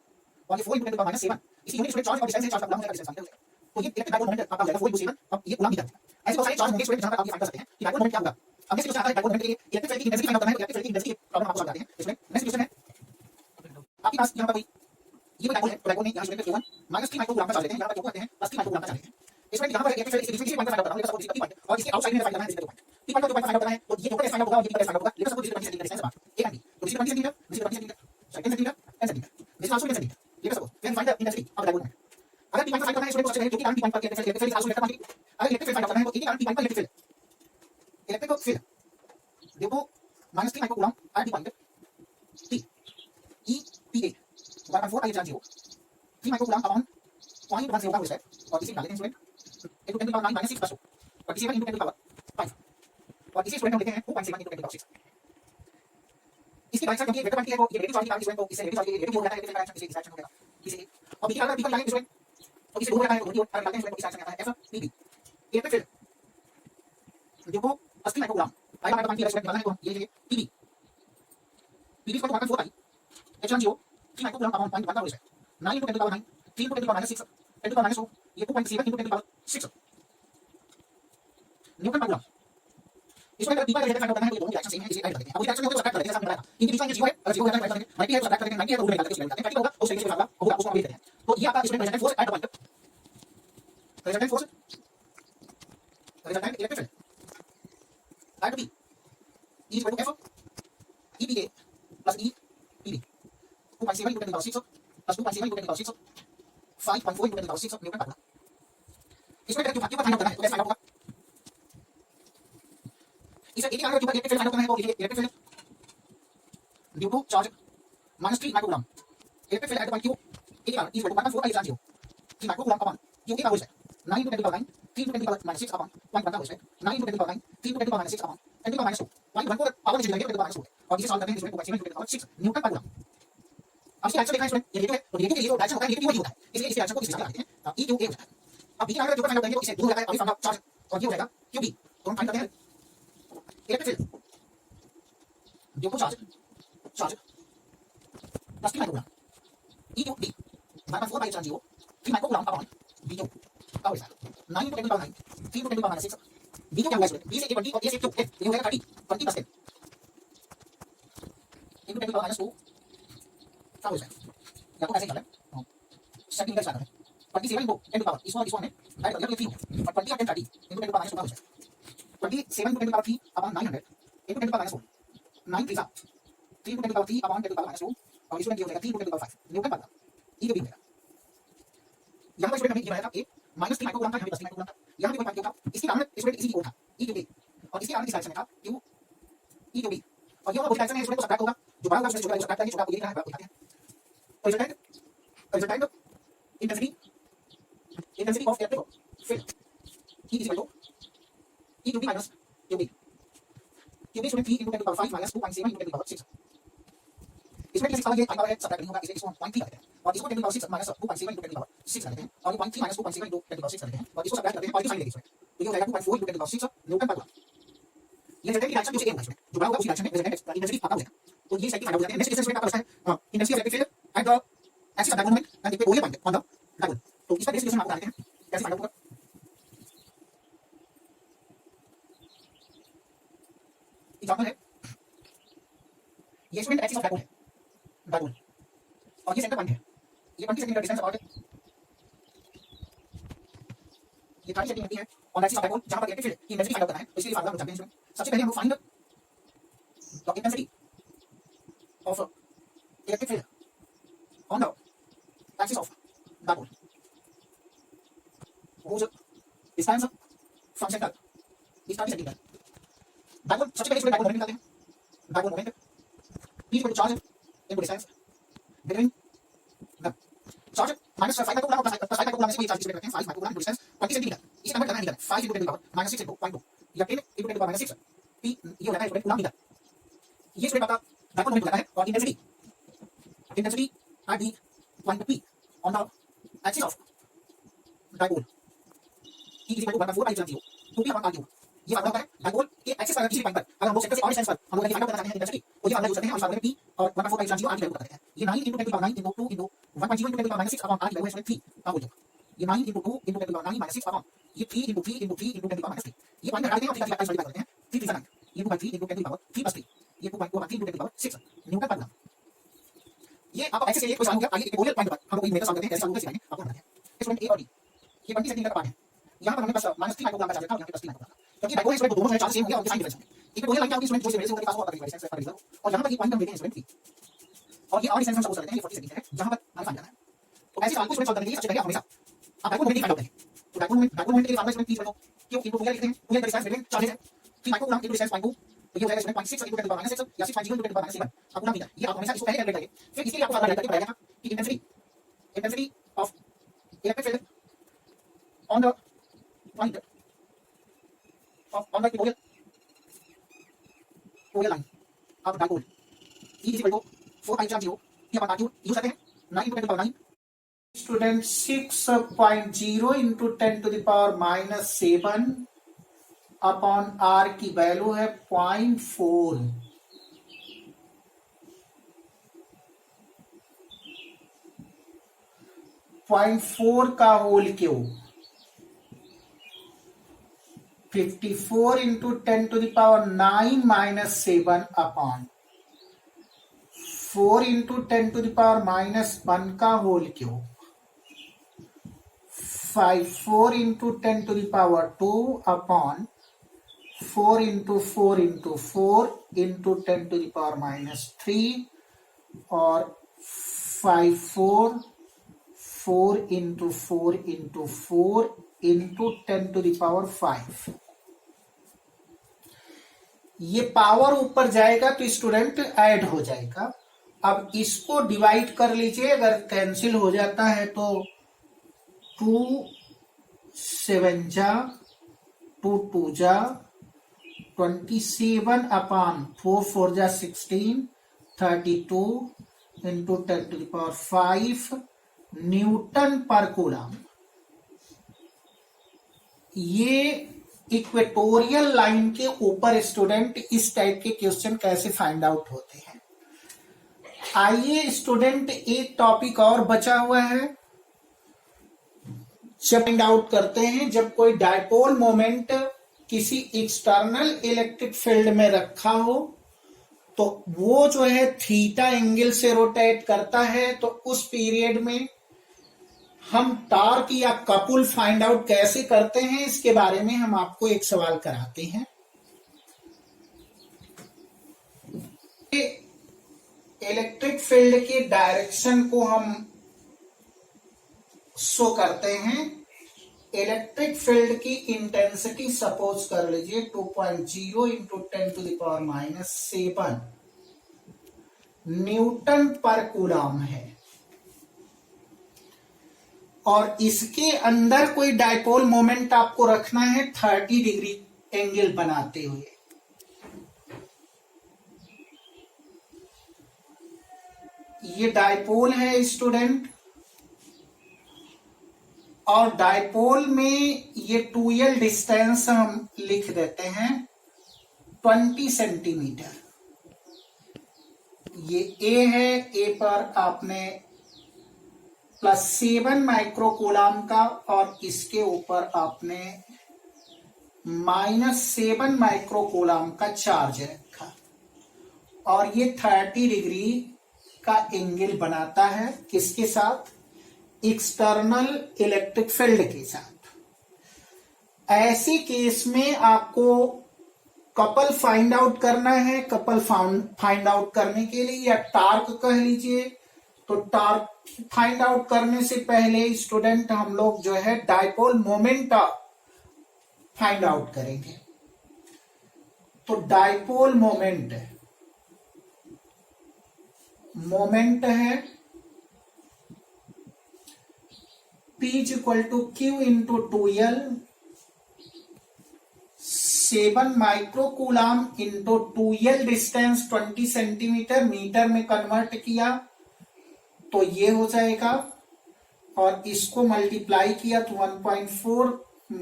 Speaker 1: और ये 4 इनटू 10 पावर -7 इसी यूनिट स्टूडेंट चार्ज और डिस्टेंस है चार्ज का कूलम हो जाएगा डिस्टेंस तो ये इलेक्ट्रिक डाइपोल मोमेंट आपका हो जाएगा 4 इनटू 7 अब ये कूलम मीटर ऐसे बहुत सारे चार्ज होंगे स्टूडेंट जहां पर आप ये फाइंड कर सकते हैं कि डाइपोल मोमेंट क्या होगा अब नेक्स्ट क्वेश्चन आता है डाइपोल मोमेंट के लिए इलेक्ट्रिक फील्ड की इंटेंसिटी फाइंड करना है इलेक्ट्रिक फील्ड की इंटेंसिटी प्रॉब्लम आपको सॉल्व करते हैं इसमें नेक्स्ट क्वेश्चन है आपके पास यहां पर कोई ये डाइपोल है तो डाइपोल में यहां स्टूडेंट के 1 -3 माइक्रोग्राम का चार्ज लेते हैं यहां पर क्या करते हैं +3 माइक्रोग्राम का चार्ज लेते हैं इसमें यहां पर इलेक्ट्रिक फील्ड की डिफरेंशियल पॉइंट फाइंड करना है सपोज इसका पॉइंट और इसके आउटसाइड में फाइंड करना है इसका पॉइंट पी पॉइंट को फाइंड करना है तो ये ऊपर फाइंड होगा और ये नीचे फाइंड होगा लेकिन सपोज 20 सेंटीमीटर डिस्टेंस है एक एंड तो 20 centimetre 20 centimetre 10 centimetre 10 centimetre this is also 10 centimetre लेकिन suppose then find the intensity of the dipole moment अगर पी पॉइंट फाइंड करना है स्टूडेंट को क्योंकि कारण पी पॉइंट पर electric field also electric quantity अगर इलेक्ट्रिक फील्ड फाइंड करना है तो इसी कारण पी पॉइंट पर इलेक्ट्रिक फील्ड देखो -3 microcoulomb at the point T E P A 1.4 I charge 0 3 microcoulomb upon 0.10 होगा उसका और इसे निकाल लेते हैं student into 10 to the power 9 -6 plus 2 और इसे 1 into 10 to the power 5 और इसे स्टूडेंट हम लिखते हैं 2.7 into 10 to the power 6 इसकी डायरेक्शन क्योंकि वेक्टर क्वांटिटी है वो ये नेगेटिव चार्ज की कारण स्टूडेंट को इसे नेगेटिव चार्ज के नेगेटिव हो जाता है इसे डायरेक्शन इसे इस डायरेक्शन हो जाएगा इसे और बीच का अगर निकालेंगे स्टूडेंट तो इसे दूर जाता है तो दूर निकालते हैं स्टूडेंट इस डायरेक्शन आता है F P B electric field देखो 80 माइक्रोग्राम पाई बाय पानी स्टूडेंट निकालना है तो ये P B P B equal to 1.4 pi H 0 3 microgram upon 0.1 का whole square 9 into 10 to the power 9 3 into 10 to the power -6 10 to the power -2 ये 2.7 into 10 to the power 6 Newton पर कूलम इसमें अगर पी का रिलेटेड फाइंड करना है तो ये दोनों डायरेक्शन सेम है इसे ऐड कर देते हैं अब डायरेक्शन को सब्ट्रैक्ट कर देते हैं जैसा हमने बताया इनके बीच में ये 0 है अगर 0 हो जाता है तो 90 है तो सब्ट्रैक्ट करते हैं 90 है तो रूट निकाल देते हैं उसमें होगा उस तरीके से फार्मूला होगा उसको हम लिख देते हैं तो ये आपका इसमें resultant force at the point resultant force resultant electric field at B E equal to F E P A plus E P B 2.7 into 10 to the power 6 plus 2.7 into 10 to the power 6 5.4 into 10 to the power 6 Newton पर इसमें क्यों फाइंड करना है तो कैसे फाइंड होगा इसे एक ही कारण के ऊपर इलेक्ट्रिक फील्ड फाइंड करना है तो electric field due to charge -3 microcoulomb electric field at the point Q एक ही कारण is 1.4 I charge 0 3 microcoulomb upon Q के पावर से 9 into 10 to the power 9 3 into 10 to the power -6 upon 0.1 का whole square 9 into 10 to the power 9 3 into 10 to the power -6 upon 10 to the power -2 0.14 power नीचे लगेगा 10 to the power -2 और इसे सॉल्व करते हैं इसमें 2.7 into 10 to the power 6 Newton पर कूलम अब इसकी डायरेक्शन देखना है स्टूडेंट ये नेगेटिव है तो नेगेटिव के लिए जो डायरेक्शन होता है नेगेटिव ही होता है इसलिए इस डायरेक्शन को इस हिसाब से लिखते हैं E Q A होता है अब बी का अगर जो फाइंड आउट करेंगे तो इसे दूर हो जाता है अभी फाइंड आउट चार्ज और ये हो जाएगा Q B तो हम फाइंड करते हैं इलेक्ट्रिक फील्ड जो को charge plus 3 microcoulomb E Q B 1.4 by charge 0 3 microcoulomb upon B Q का whole square 9 into 10 to the power 9 3 into 10 to the power -6 B Q क्या होगा स्टूडेंट B से A 20 और A से Q ये हो जाएगा 30 20 + 10 into 10 to the power -2 का होल स्क्वायर या तो ऐसे कर लें सेंटीमीटर स्क्वायर करें 27 इंटू 10 टू पावर इसको हमने ऐड कर दिया तो 3 हो गया और 20 और 10 30 इंटू 10 टू पावर -4 हो जाएगा 27 into 10 to power 3 upon 900 into 10 to power -4 9 3 3 into 10 to power 3 upon 10 to power -2 और इसमें क्या हो जाएगा 3 इंटू 10 टू पावर 5 न्यूटन पर ई के भी मिलेगा। यहाँ पर स्टूडेंट हमें ये आया था ए -3 माइक्रोकूलम था यहाँ पे 10 माइक्रोकूलम था यहाँ पे कोई क्यों था इसके कारण स्टूडेंट इसी की ओर था ई क्यू बी और इसके कारण इस डायरेक्शन में था क्यू ई क्यू बी और ये वाला डायरेक्शन में स्टूडेंट को सब्ट्रैक्ट होगा जो बड़ा होगा उसमें छोटा सब्ट्रैक्ट करेंगे छोटा को ये लिखना है बताते हैं तो resultant intensity of electric field E is equal to E QB minus QB QB student 3 into 10 to the power 5 minus 2.7 into 10 to the power 6 इसमें 6 आगे आई पावर है सब्ट्रैक्ट नहीं होगा इसलिए इसको 0.3 करते हैं और इसको 10 to the power 6 minus 2.7 into 10 to the power 6 करते हैं और 0.3 minus 2.7 into 10 to the power 6 करते हैं और इसको सब्ट्रैक्ट करते हैं और इसको साइन लेंगे इसमें तो ये हो जाएगा 2.4 into 10 to the power 6 Newton पर कूलम ये रिजल्टेंट की डायरेक्शन जो सेम होगा इसमें जो बड़ा होगा उसी डायरेक्शन में रिजल्टेंट इंटेंसिटी पता हो जाएगा तो ये साइड की फाइंड आउट हो जाती है नेक्स्ट क्वेश्चन में आपका बचता है intensity of electric field at the axis of dipole moment and the polar point on the dipole तो इसका नेक्स्ट क्वेश्चन आपको बताते हैं कैसे फाइंड आउट होगा एग्जांपल है ये स्टूडेंट एक्सिस ऑफ डायपोल और ये सेंटर पॉइंट है ये 20 सेंटीमीटर डिस्टेंस अबाउट ये 30 सेंटीमीटर है ऑन एक्सिस ऑफ डायपोल जहां पर इलेक्ट्रिक फील्ड की इंटेंसिटी फाइंड आउट करना है तो इसके लिए फार्मूला हम जानते हैं इसमें सबसे पहले हम find the intensity of electric field on the axis of dipole whose distance from center is 30 centimetre dipole सबसे पहले इसमें डायपोल मोमेंट निकालते हैं dipole moment P equal to charge into distance between the charge minus 5 microcoulomb plus 5 microcoulomb से कोई चार्ज इसमें रखते हैं 5 माइक्रोकूलम इनटू डिस्टेंस 20 सेंटीमीटर इसे कन्वर्ट करना है metre 5 into 10 to the power -6 into 0.2 या 10 into 10 to the power -6 P ये हो जाता है स्टूडेंट कूलम मीटर ये स्टूडेंट आपका डायपोल मोमेंट हो जाता है और intensity at the point P on the axis of dipole E is equal to 1/4 pi epsilon 0 2p upon r cube ये फार्मूला है डायपोल के एक्सिस पर किसी भी पॉइंट पर अगर हम लोग सेंटर से और डिस्टेंस पर हम लोग फाइंड आउट करना चाहते हैं इंटेंसिटी तो ये फार्मूला यूज करते हैं और इस फार्मूले में p और 1/4 pi epsilon 0 r की वैल्यू करते हैं ये 9 into 10 to the power 9 into 2 into 1.0 into 10 to the power -6 upon r की वैल्यू है इसमें 3 का हो जाएगा ये 9 into 2 into 10 to the power 9 -6 upon ये 3 into 3 into 3 into 10 to the power -3 ये पॉइंट हटा देते हैं और 3 का मल्टीप्लाई करते हैं 3 3 9 ये 2/3 into 10 to the power 3 + 3 ये 2/3 into 10 to the power 6 Newton पर कूलम ये आपका एक्सिस के लिए कोई सॉल्व हो गया आगे एक पोलर पॉइंट पर हम लोग मेथड सॉल्व करते हैं कैसे सॉल्व होगा सिखाएंगे आपको बताते हैं स्टूडेंट ए और डी ये 20 सेंटीमीटर का पार्ट है यहाँ पर हमने बस -3 माइक्रोकूलम का चार्ज रखा और यहाँ पे 3 माइक्रोकूलम क्योंकि डायपोल स्टूडेंट दोनों चार्ज सेम हो गया और साइन डिफरेंस है एक पोलर लाइन आपकी स्टूडेंट जो से मेरे से ऊपर पास होगा डिस्टेंस पर रिजल्ट और यहाँ पर ये पॉइंट हम लेते हैं स्टूडेंट 3 और ये और डिस्टेंस हम सपोज करते हैं ये 40 सेंटीमीटर है जहाँ पर हमें फाइंड करना है तो ऐसे सवाल को स्टूडेंट सॉल्व करने के लिए सबसे पहले आप हमेशा आप डायपोल मोमेंट फाइंड आउट करें तो डायपोल मोमेंट के लिए फार्मूला स्टूडेंट P क्यों इनटू पोलर लिखते हैं पोलर डिस्टेंस बिटवीन चार्जेस है 3 माइक्रोकूलम इनटू डिस्टेंस 0.2 तो ये हो जाएगा student 0.6 into 10 to the power -6 या 6.0 इनटू 10 to the power -7 आपको नाम मिला ये आप हमेशा इसको पहले कैलकुलेट करेंगे फिर इसके लिए आपको फार्मूला लगाकर पढ़ाया था कि intensity of electric field on the point on the polar line of dipole E is equal to 4 pi epsilon 0 P upon r cube use करते हैं 9 into 10 to the power 9 student 6.0 into 10 to the power -7 upon r की वैल्यू है 0.4 0.4 का whole cube 54 into 10 to the power 9 minus 7 upon 4 into 10 to the power -1 का whole cube 4 into 10 to the power 2 upon 4 into 4 into 4 into 10 to the power -3 और 4 into 4 into 4 into 10 to the power 5 ये पावर ऊपर जाएगा तो स्टूडेंट ऐड हो जाएगा। अब इसको डिवाइड कर लीजिए अगर कैंसिल हो जाता है तो 2 7 जा 2 2 जा 27 अपॉन 4 4 जा 16 32 into 10 to the power 5 Newton पर कूलम। ये इक्वेटोरियल लाइन के ऊपर स्टूडेंट इस टाइप के क्वेश्चन कैसे फाइंड आउट होते हैं। आइए स्टूडेंट एक टॉपिक और बचा हुआ है जब फाइंड आउट करते हैं जब कोई डायपोल मोमेंट किसी एक्सटर्नल इलेक्ट्रिक फील्ड में रखा हो तो वो जो है थीटा एंगल से रोटेट करता है तो उस पीरियड में हम टॉर्क या कपुल फाइंड आउट कैसे करते हैं इसके बारे में हम आपको एक सवाल कराते हैं। इलेक्ट्रिक फील्ड के डायरेक्शन को हम शो करते हैं। इलेक्ट्रिक फील्ड की इंटेंसिटी सपोज कर लीजिए 2.0 इंटू 10⁻⁷ न्यूटन पर कूलम है और इसके अंदर कोई डायपोल मोमेंट आपको रखना है 30 डिग्री एंगल बनाते हुए। ये डायपोल है स्टूडेंट, और डायपोल में ये 2l डिस्टेंस हम लिख देते हैं 20 सेंटीमीटर। ये A है, A पर आपने +7 माइक्रोकूलम का और इसके ऊपर आपने -7 माइक्रोकूलम का चार्ज रखा और ये 30 डिग्री का एंगल बनाता है किसके साथ? एक्सटर्नल इलेक्ट्रिक फील्ड के साथ। ऐसे केस में आपको कपल फाइंड आउट करना है। कपल फाइंड आउट करने के लिए या टार्क कह लीजिए, तो टार्क फाइंड आउट करने से पहले स्टूडेंट हम लोग जो है डायपोल मोमेंट फाइंड आउट करेंगे। तो डायपोल मोमेंट है P is equal to Q into 2L 7 microcoulomb into 2L distance 20 centimetre, metre में कन्वर्ट किया तो ये हो जाएगा और इसको मल्टीप्लाई किया तो 1.4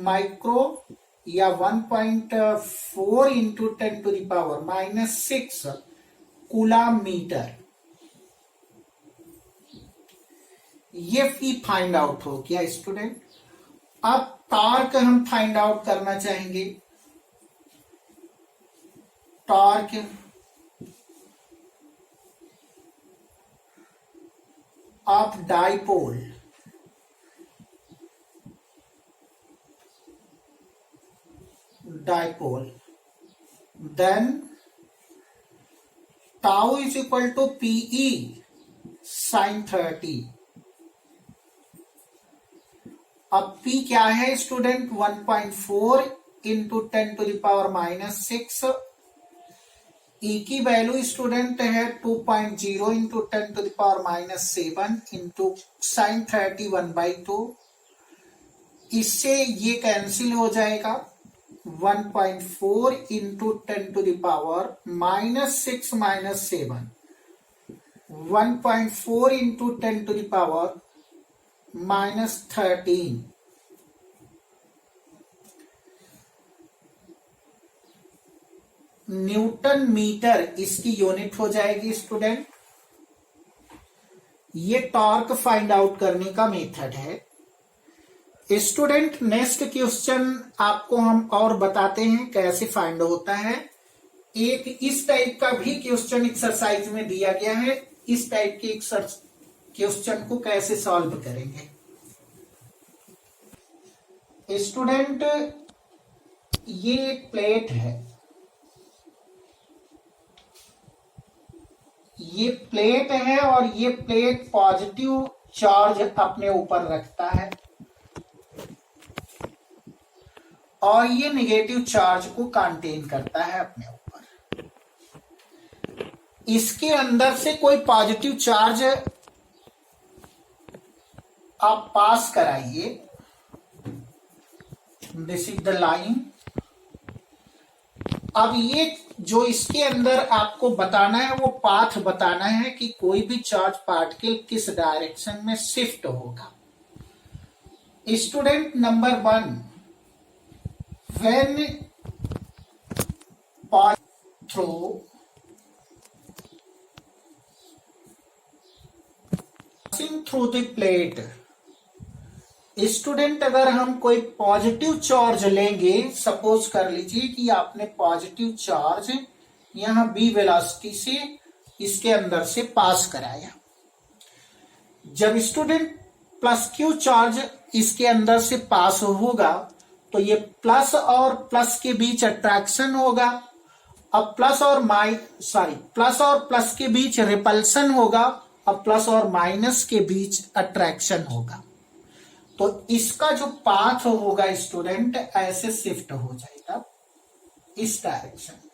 Speaker 1: माइक्रो या 1.4 इंटू 10⁻⁻⁶ कूलम मीटर। ये फी फाइंड आउट हो गया स्टूडेंट। अब टॉर्क हम फाइंड आउट करना चाहेंगे। Torque of dipole then tau is equal to PE sin 30। अब P क्या है स्टूडेंट? 1.4 इंटू 10⁻⁻⁶। E की वैल्यू स्टूडेंट है 2.0 इंटू 10⁻⁷ इंटू sin 30 1/2। इससे ये कैंसिल हो जाएगा। 1.4 इंटू 10⁻⁻⁶ -7 1.4 इंटू 10⁻⁻13। न्यूटन मीटर इसकी यूनिट हो जाएगी स्टूडेंट। ये टॉर्क फाइंड आउट करने का मेथड है स्टूडेंट। नेक्स्ट क्वेश्चन आपको हम और बताते हैं कैसे फाइंड होता है। एक इस टाइप का भी क्वेश्चन एक्सरसाइज में दिया गया है। इस टाइप के क्वेश्चन को कैसे सॉल्व करेंगे स्टूडेंट? ये प्लेट है, ये प्लेट है और ये प्लेट पॉजिटिव चार्ज अपने ऊपर रखता है और ये नेगेटिव चार्ज को कंटेन करता है अपने ऊपर। इसके अंदर से कोई पॉजिटिव चार्ज आप पास कराइए। This is the line. अब ये जो इसके अंदर आपको बताना है वो पाथ बताना है कि कोई भी चार्ज पार्टिकल किस डायरेक्शन में शिफ्ट होगा। Student number 1, when through through the plate. Student अगर हम कोई पॉजिटिव चार्ज लेंगे, सपोज कर लीजिए कि आपने पॉजिटिव चार्ज यहां b वेलोसिटी से इसके अंदर से पास कराया। जब स्टूडेंट प्लस क्यू चार्ज इसके अंदर से पास होगा तो ये प्लस और प्लस के बीच अट्रैक्शन होगा। अब प्लस और प्लस के बीच रिपल्सन होगा। अब प्लस और माइनस के बीच अट्रैक्शन होगा। तो इसका जो पाथ होगा स्टूडेंट ऐसे शिफ्ट हो जाएगा इस डायरेक्शन में।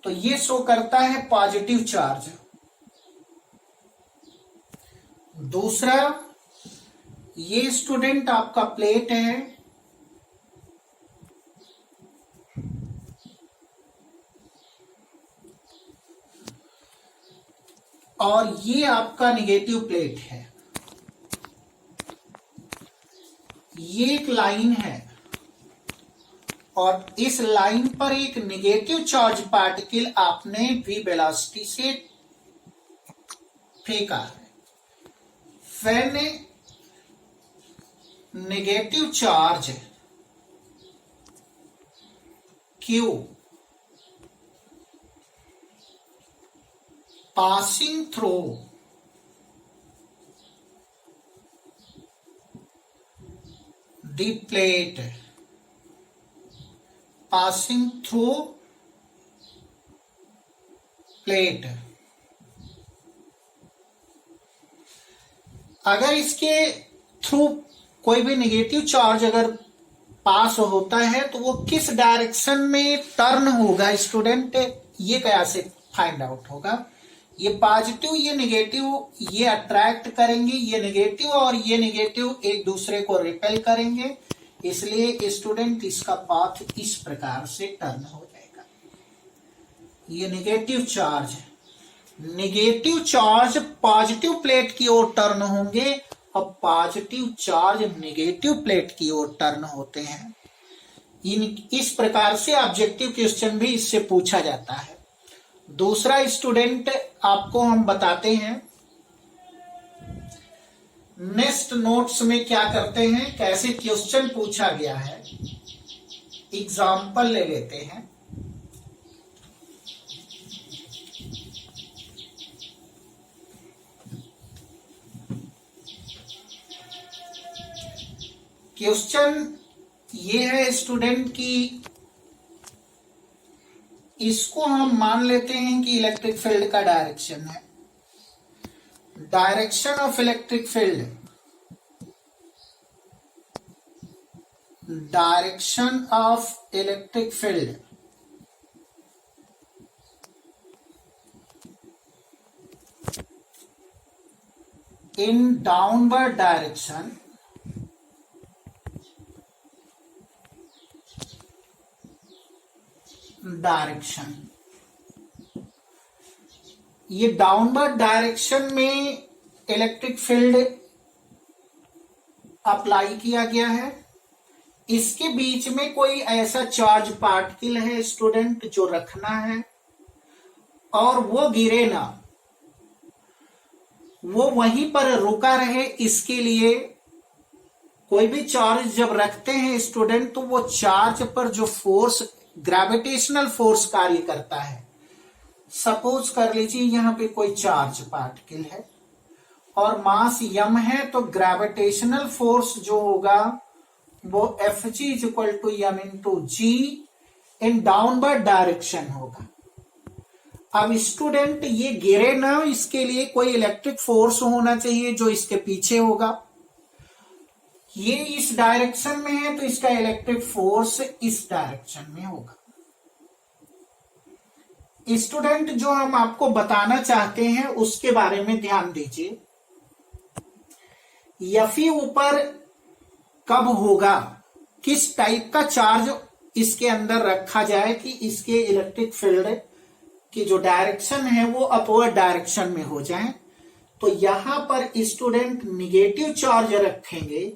Speaker 1: तो ये शो करता है पॉजिटिव चार्ज। दूसरा, ये स्टूडेंट आपका प्लेट है और ये आपका निगेटिव प्लेट है। ये एक लाइन है और इस लाइन पर एक निगेटिव चार्ज पार्टिकल आपने v वेलोसिटी से फेंका है। When negative charge q passing through the plate, passing through plate, अगर इसके थ्रू कोई भी नेगेटिव चार्ज अगर पास होता है तो वो किस डायरेक्शन में टर्न होगा स्टूडेंट, ये कैसे फाइंड आउट होगा। ये पॉजिटिव ये नेगेटिव ये अट्रैक्ट करेंगे, ये नेगेटिव और ये नेगेटिव एक दूसरे को रिपेल करेंगे, इसलिए स्टूडेंट इसका पाथ इस प्रकार से टर्न हो जाएगा। ये नेगेटिव चार्ज पॉजिटिव प्लेट की ओर टर्न होंगे। अब पॉजिटिव चार्ज नेगेटिव प्लेट की ओर टर्न होते हैं। इस प्रकार से ऑब्जेक्टिव क्वेश्चन भी इससे पूछा जाता है। दूसरा स्टूडेंट आपको हम बताते हैं नेक्स्ट नोट्स में क्या करते हैं, कैसे क्वेश्चन पूछा गया है, एग्जाम्पल ले लेते हैं। क्वेश्चन ये है स्टूडेंट की, इसको हम मान लेते हैं कि इलेक्ट्रिक फील्ड का डायरेक्शन है। Direction of electric field, direction of electric field in downward direction ये डाउनवर्ड डायरेक्शन में इलेक्ट्रिक फील्ड अप्लाई किया गया है। इसके बीच में कोई ऐसा चार्ज पार्टिकल है स्टूडेंट जो रखना है और वो गिरे ना, वो वहीं पर रुका रहे। इसके लिए कोई भी चार्ज जब रखते हैं स्टूडेंट तो वो चार्ज पर जो फोर्स ग्रेविटेशनल फोर्स कार्य करता है। सपोज कर लीजिए यहां पे कोई चार्ज पार्टिकल है और मास m है, तो ग्रेविटेशनल फोर्स जो होगा वो Fg is equal to m into G in downward direction होगा। अब स्टूडेंट ये गिरे ना, इसके लिए कोई इलेक्ट्रिक फोर्स होना चाहिए जो इसके पीछे होगा। ये इस डायरेक्शन में है तो इसका इलेक्ट्रिक फोर्स इस डायरेक्शन में होगा। स्टूडेंट जो हम आपको बताना चाहते हैं उसके बारे में ध्यान दीजिए। Fe ऊपर कब होगा, किस टाइप का चार्ज इसके अंदर रखा जाए कि इसके इलेक्ट्रिक फील्ड की जो डायरेक्शन है वो अपवर्ड डायरेक्शन में हो जाए। तो यहां पर स्टूडेंट निगेटिव चार्ज रखेंगे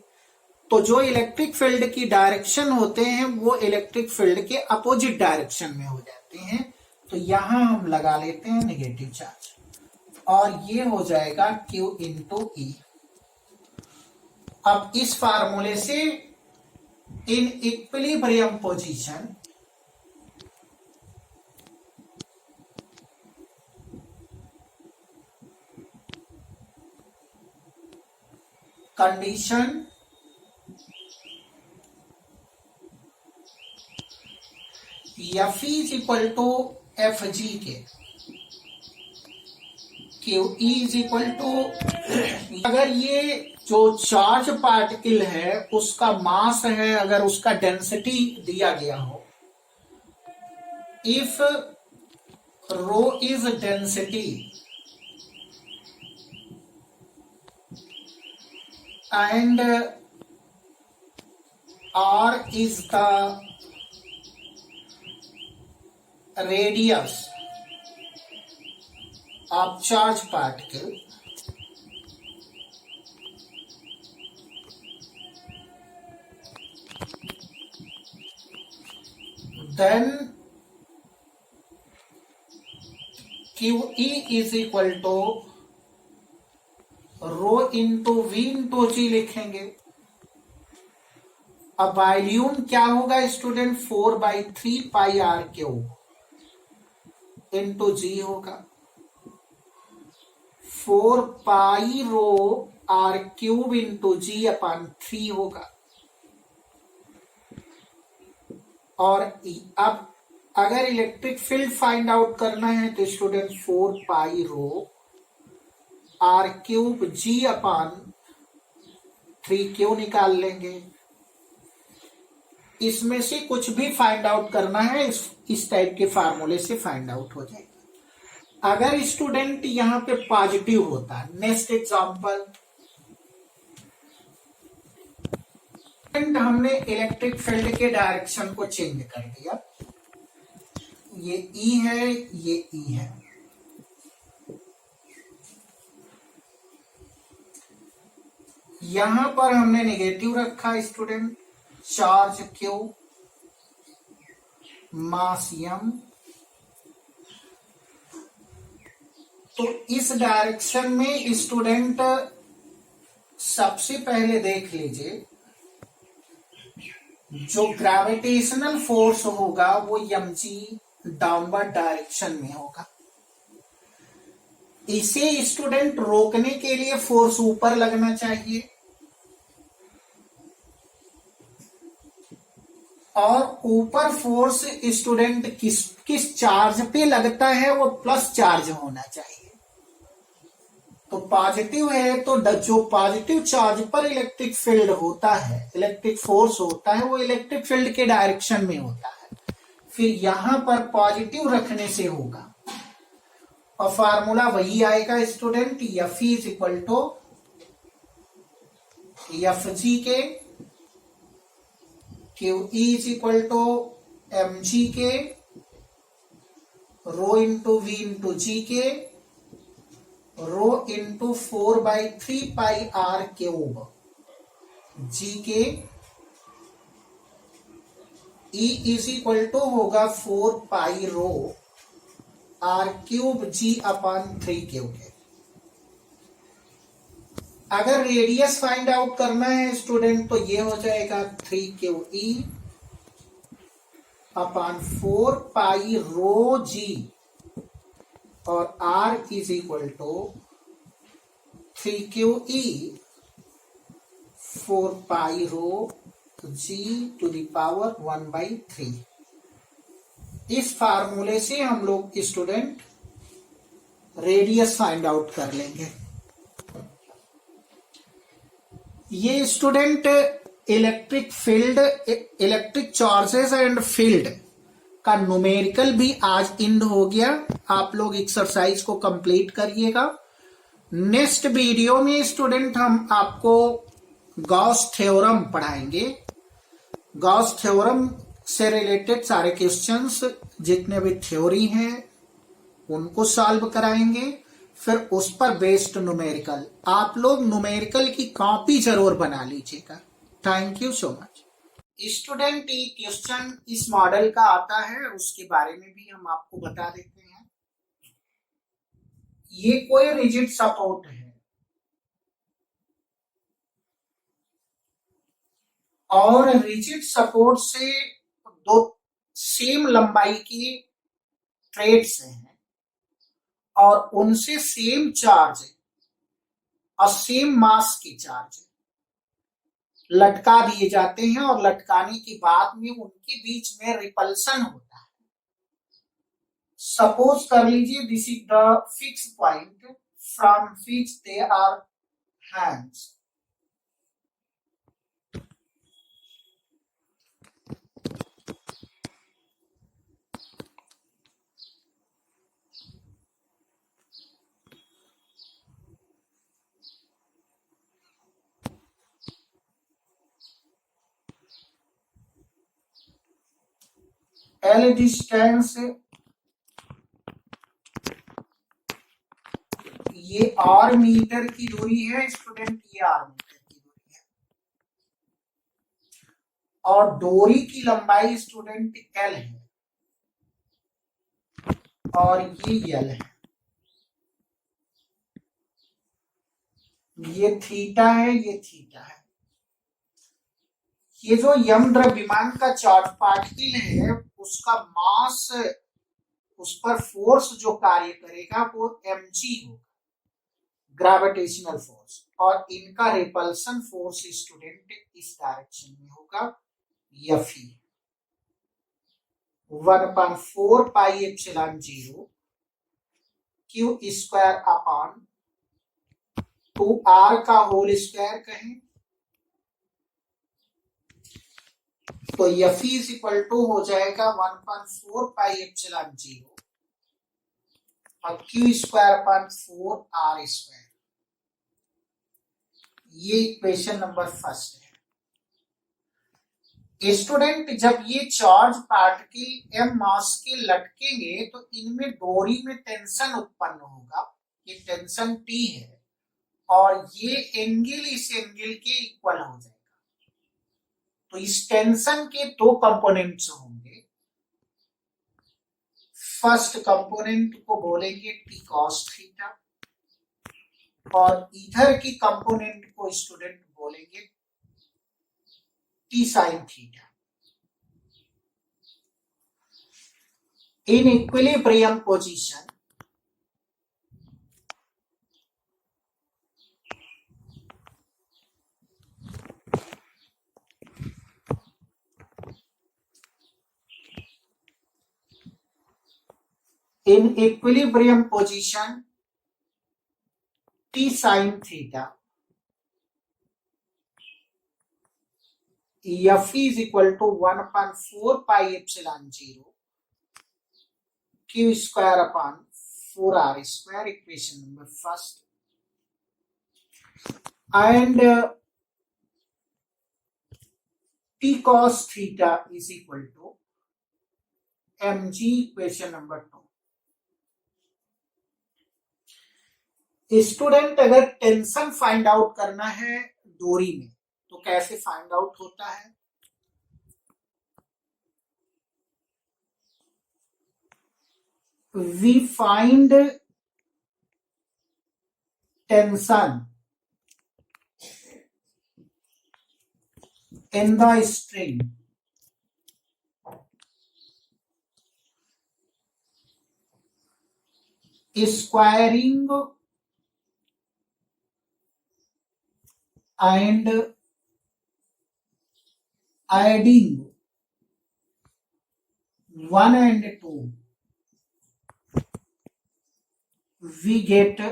Speaker 1: तो जो इलेक्ट्रिक फील्ड की डायरेक्शन होते हैं वो इलेक्ट्रिक फील्ड के अपोजिट डायरेक्शन में हो जाते हैं। तो यहां हम लगा लेते हैं नेगेटिव चार्ज और ये हो जाएगा Q इंटू E। अब इस फार्मूले से in equilibrium position condition F is equal to F G के, क्यू इज इक्वल टू, अगर ये जो चार्ज पार्टिकल है उसका मास है, अगर उसका डेंसिटी दिया गया हो, if rho is density and r is the radius of charge particle, then QE is equal to rho into V into g लिखेंगे। अब वॉल्यूम क्या होगा student, 4/3 pi r cube into g होगा, 4 pi rho r cube into g upon 3 होगा। और अब अगर इलेक्ट्रिक फील्ड फाइंड आउट करना है तो student 4 pi rho are cube ji upon 3 Q निकाल लेंगे। इसमें से कुछ भी फाइंड आउट करना है इस टाइप के फार्मूले से फाइंड आउट हो जाएगा। अगर स्टूडेंट यहां पे पॉजिटिव होता, नेक्स्ट एग्जांपल, हमने इलेक्ट्रिक फील्ड के डायरेक्शन को चेंज कर दिया, ये ई है, ये ई है, यहां पर हमने नेगेटिव रखा स्टूडेंट, चार्ज क्यू, मास एम। तो इस डायरेक्शन में स्टूडेंट सबसे पहले देख लीजिए, जो ग्रेविटेशनल फोर्स होगा वो mg डाउनवर्ड डायरेक्शन में होगा। इसे स्टूडेंट रोकने के लिए फोर्स ऊपर लगना चाहिए, और ऊपर फोर्स स्टूडेंट किस चार्ज पे लगता है वो प्लस चार्ज होना चाहिए। तो पॉजिटिव है तो जो पॉजिटिव चार्ज पर इलेक्ट्रिक फील्ड होता है, इलेक्ट्रिक फोर्स होता है, वो इलेक्ट्रिक फील्ड के डायरेक्शन में होता है। फिर यहां पर पॉजिटिव रखने से होगा, और फार्मूला वही आएगा student, F is equal to F G के, Q is equal to m g के, rho into V into g के, rho into 4/3 pi r cube g के, ई इज इक्वल टू होगा 4 pi rho are cube ji upon 3 cube है। अगर रेडियस फाइंड आउट करना है स्टूडेंट तो ये हो जाएगा 3 क्यू ई अपान 4 पाई रो जी, और R is equal to 3 Q E 4 pi rho G to the power 1/3। इस फार्मूले से हम लोग स्टूडेंट रेडियस फाइंड आउट कर लेंगे। ये student electric field, electric charges and field का न्यूमेरिकल भी आज एंड हो गया। आप लोग एक्सरसाइज को कंप्लीट करिएगा। नेक्स्ट वीडियो में स्टूडेंट हम आपको गॉस थ्योरम पढ़ाएंगे। गॉस थ्योरम से रिलेटेड सारे क्वेश्चंस जितने भी थ्योरी हैं उनको सॉल्व कराएंगे, फिर उस पर बेस्ड न्यूमेरिकल। आप लोग न्यूमेरिकल की कॉपी जरूर बना लीजिएगा। Thank you so much. Student, एक क्वेश्चन इस मॉडल का आता है, उसके बारे में भी हम आपको बता देते हैं। ये कोई रिजिड सपोर्ट है और रिजिड सपोर्ट से दो सेम लंबाई की ट्रेड्स हैं और उनसे सेम चार्ज और सेम मास की चार्ज। लटका दिए जाते हैं और लटकाने के बाद में उनके बीच में रिपल्सन होता है। सपोज कर लीजिए this is the fix point from which they are hands. L distance, ये R मीटर की दूरी है स्टूडेंट, ये R मीटर की दूरी है, और डोरी की लंबाई स्टूडेंट L है और ये L है, ये थीटा है, ये थीटा है। ये जो यम द्रव्यमान का चार्ज पार्टिकल है उसका मास, उस पर फोर्स जो कार्य करेगा वो mg होगा, ग्रेविटेशनल फोर्स, और इनका रिपल्सन फोर्स स्टूडेंट इस डायरेक्शन में होगा Fe 1/4 pi epsilon 0 Q square upon 2r का होल स्क्वायर कहें तो Fe इज इक्वल टू हो जाएगा 1/4 पाई एप्सिलॉन 0 और Q square upon 4r square. ये इक्वेशन नंबर फर्स्ट है। स्टूडेंट जब ये चार्ज पार्टिकल m मास के लटकेंगे तो इनमें डोरी में टेंशन उत्पन्न होगा, ये टेंशन T है और ये एंगल इस एंगल के इक्वल हो जाएगा। तो इस टेंशन के दो कंपोनेंट्स होंगे, फर्स्ट कंपोनेंट को बोलेंगे T cos थीटा और इधर की कंपोनेंट को स्टूडेंट बोलेंगे T sin theta. In equilibrium position T sin theta F is equal to 1/4 pi epsilon 0 q square upon 4r square, equation number first, and T cos theta is equal to mg, equation number 2। Student अगर टेंशन फाइंड आउट करना है डोरी में तो कैसे फाइंड आउट होता है? We find tension in the string squaring and adding 1 and 2 we get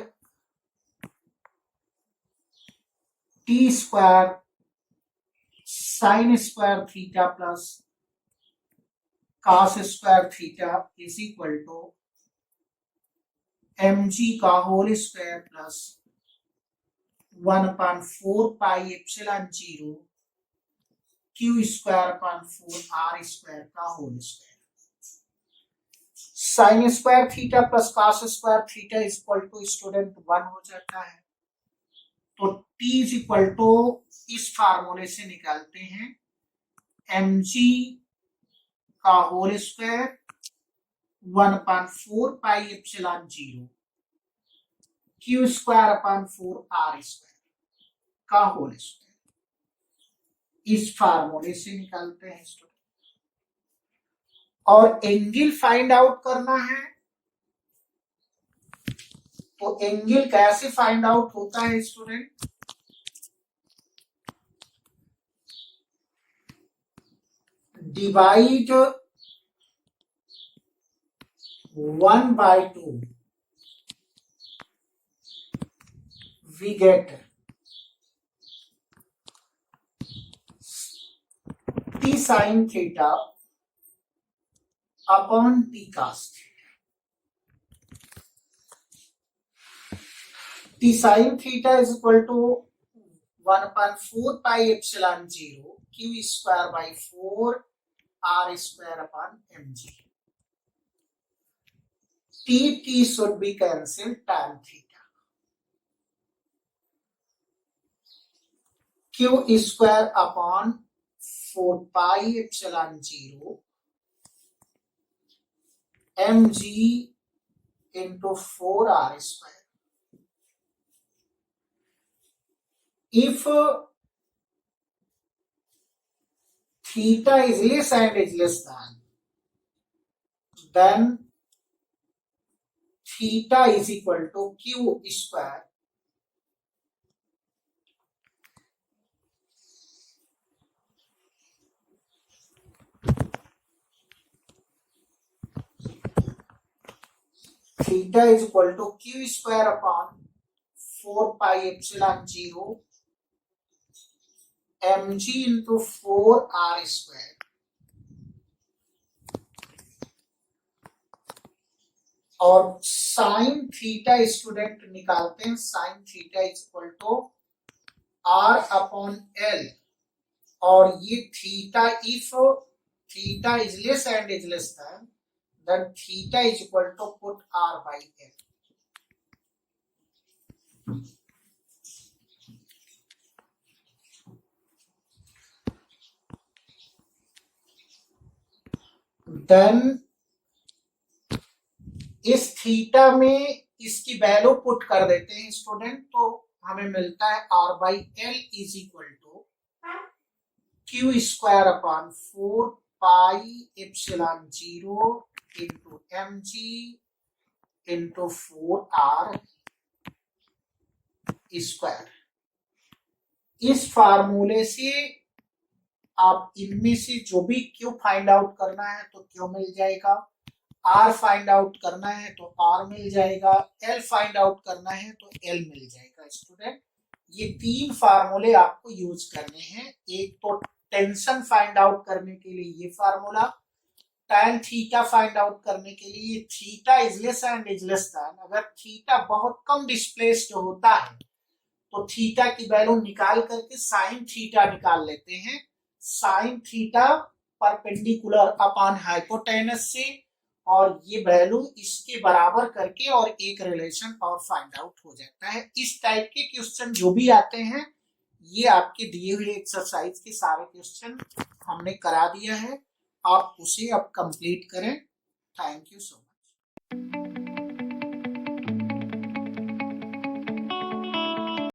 Speaker 1: T square sin square theta plus cos square theta is equal to mg का whole square plus 1/4 pi epsilon 0 Q square upon 4r square का whole square. Sine square theta plus cos square theta is equal to student 1 हो जाता है। तो t इज इक्वल टू इस फार्मूले से निकालते हैं mg का whole square 1/4 pi epsilon 0 Q square upon 4r square का होल स्क्वायर, इस फार्मूले से निकालते हैं स्टूडेंट। और एंगल फाइंड आउट करना है तो एंगल कैसे फाइंड आउट होता है student? divide 1/2, we get t sin theta upon t cos theta. T sin theta is equal to 1/4 pi epsilon 0 q square by 4 r square upon mg. T should be cancelled, tan theta. Q square upon 4 pi epsilon 0 mg into 4 r square. If theta is less and is less than, then theta is equal to q square theta is equal to q square upon 4 pi epsilon 0 mg into 4 r square. और साइन थीटा स्टूडेंट निकालते हैं, sine theta is equal to r upon l, और ये theta, if theta is less and is less than theta is equal to put r by l. Then इस थीटा में इसकी वैल्यू पुट कर देते हैं स्टूडेंट, तो हमें मिलता है r by L is equal to Q square upon 4 pi epsilon 0 into M G into 4r square. इस फार्मूले से आप इनमें से जो भी क्यू फाइंड आउट करना है तो क्यू मिल जाएगा, आर फाइंड आउट करना है तो आर मिल जाएगा, एल फाइंड आउट करना है तो एल मिल जाएगा. स्टूडेंट, ये तीन फार्मूले आपको यूज करने हैं. एक तो टेंशन फाइंड आउट करने के लिए ये formula, tan theta find out करने के लिए theta is less and is less then. अगर थीटा बहुत कम डिस्प्लेस्ड होता है तो थीटा की वैल्यू निकाल करके साइन थीटा निकाल लेते हैं. Sine theta perpendicular upon hypotenuse से, और ये वैल्यू इसके बराबर करके और एक रिलेशन और फाइंड आउट हो जाता है. इस टाइप के क्वेश्चन जो भी आते हैं, ये आपके दिए हुए एक्सरसाइज के सारे क्वेश्चन हमने करा दिया है, आप उसे अब कंप्लीट करें. Thank you so much.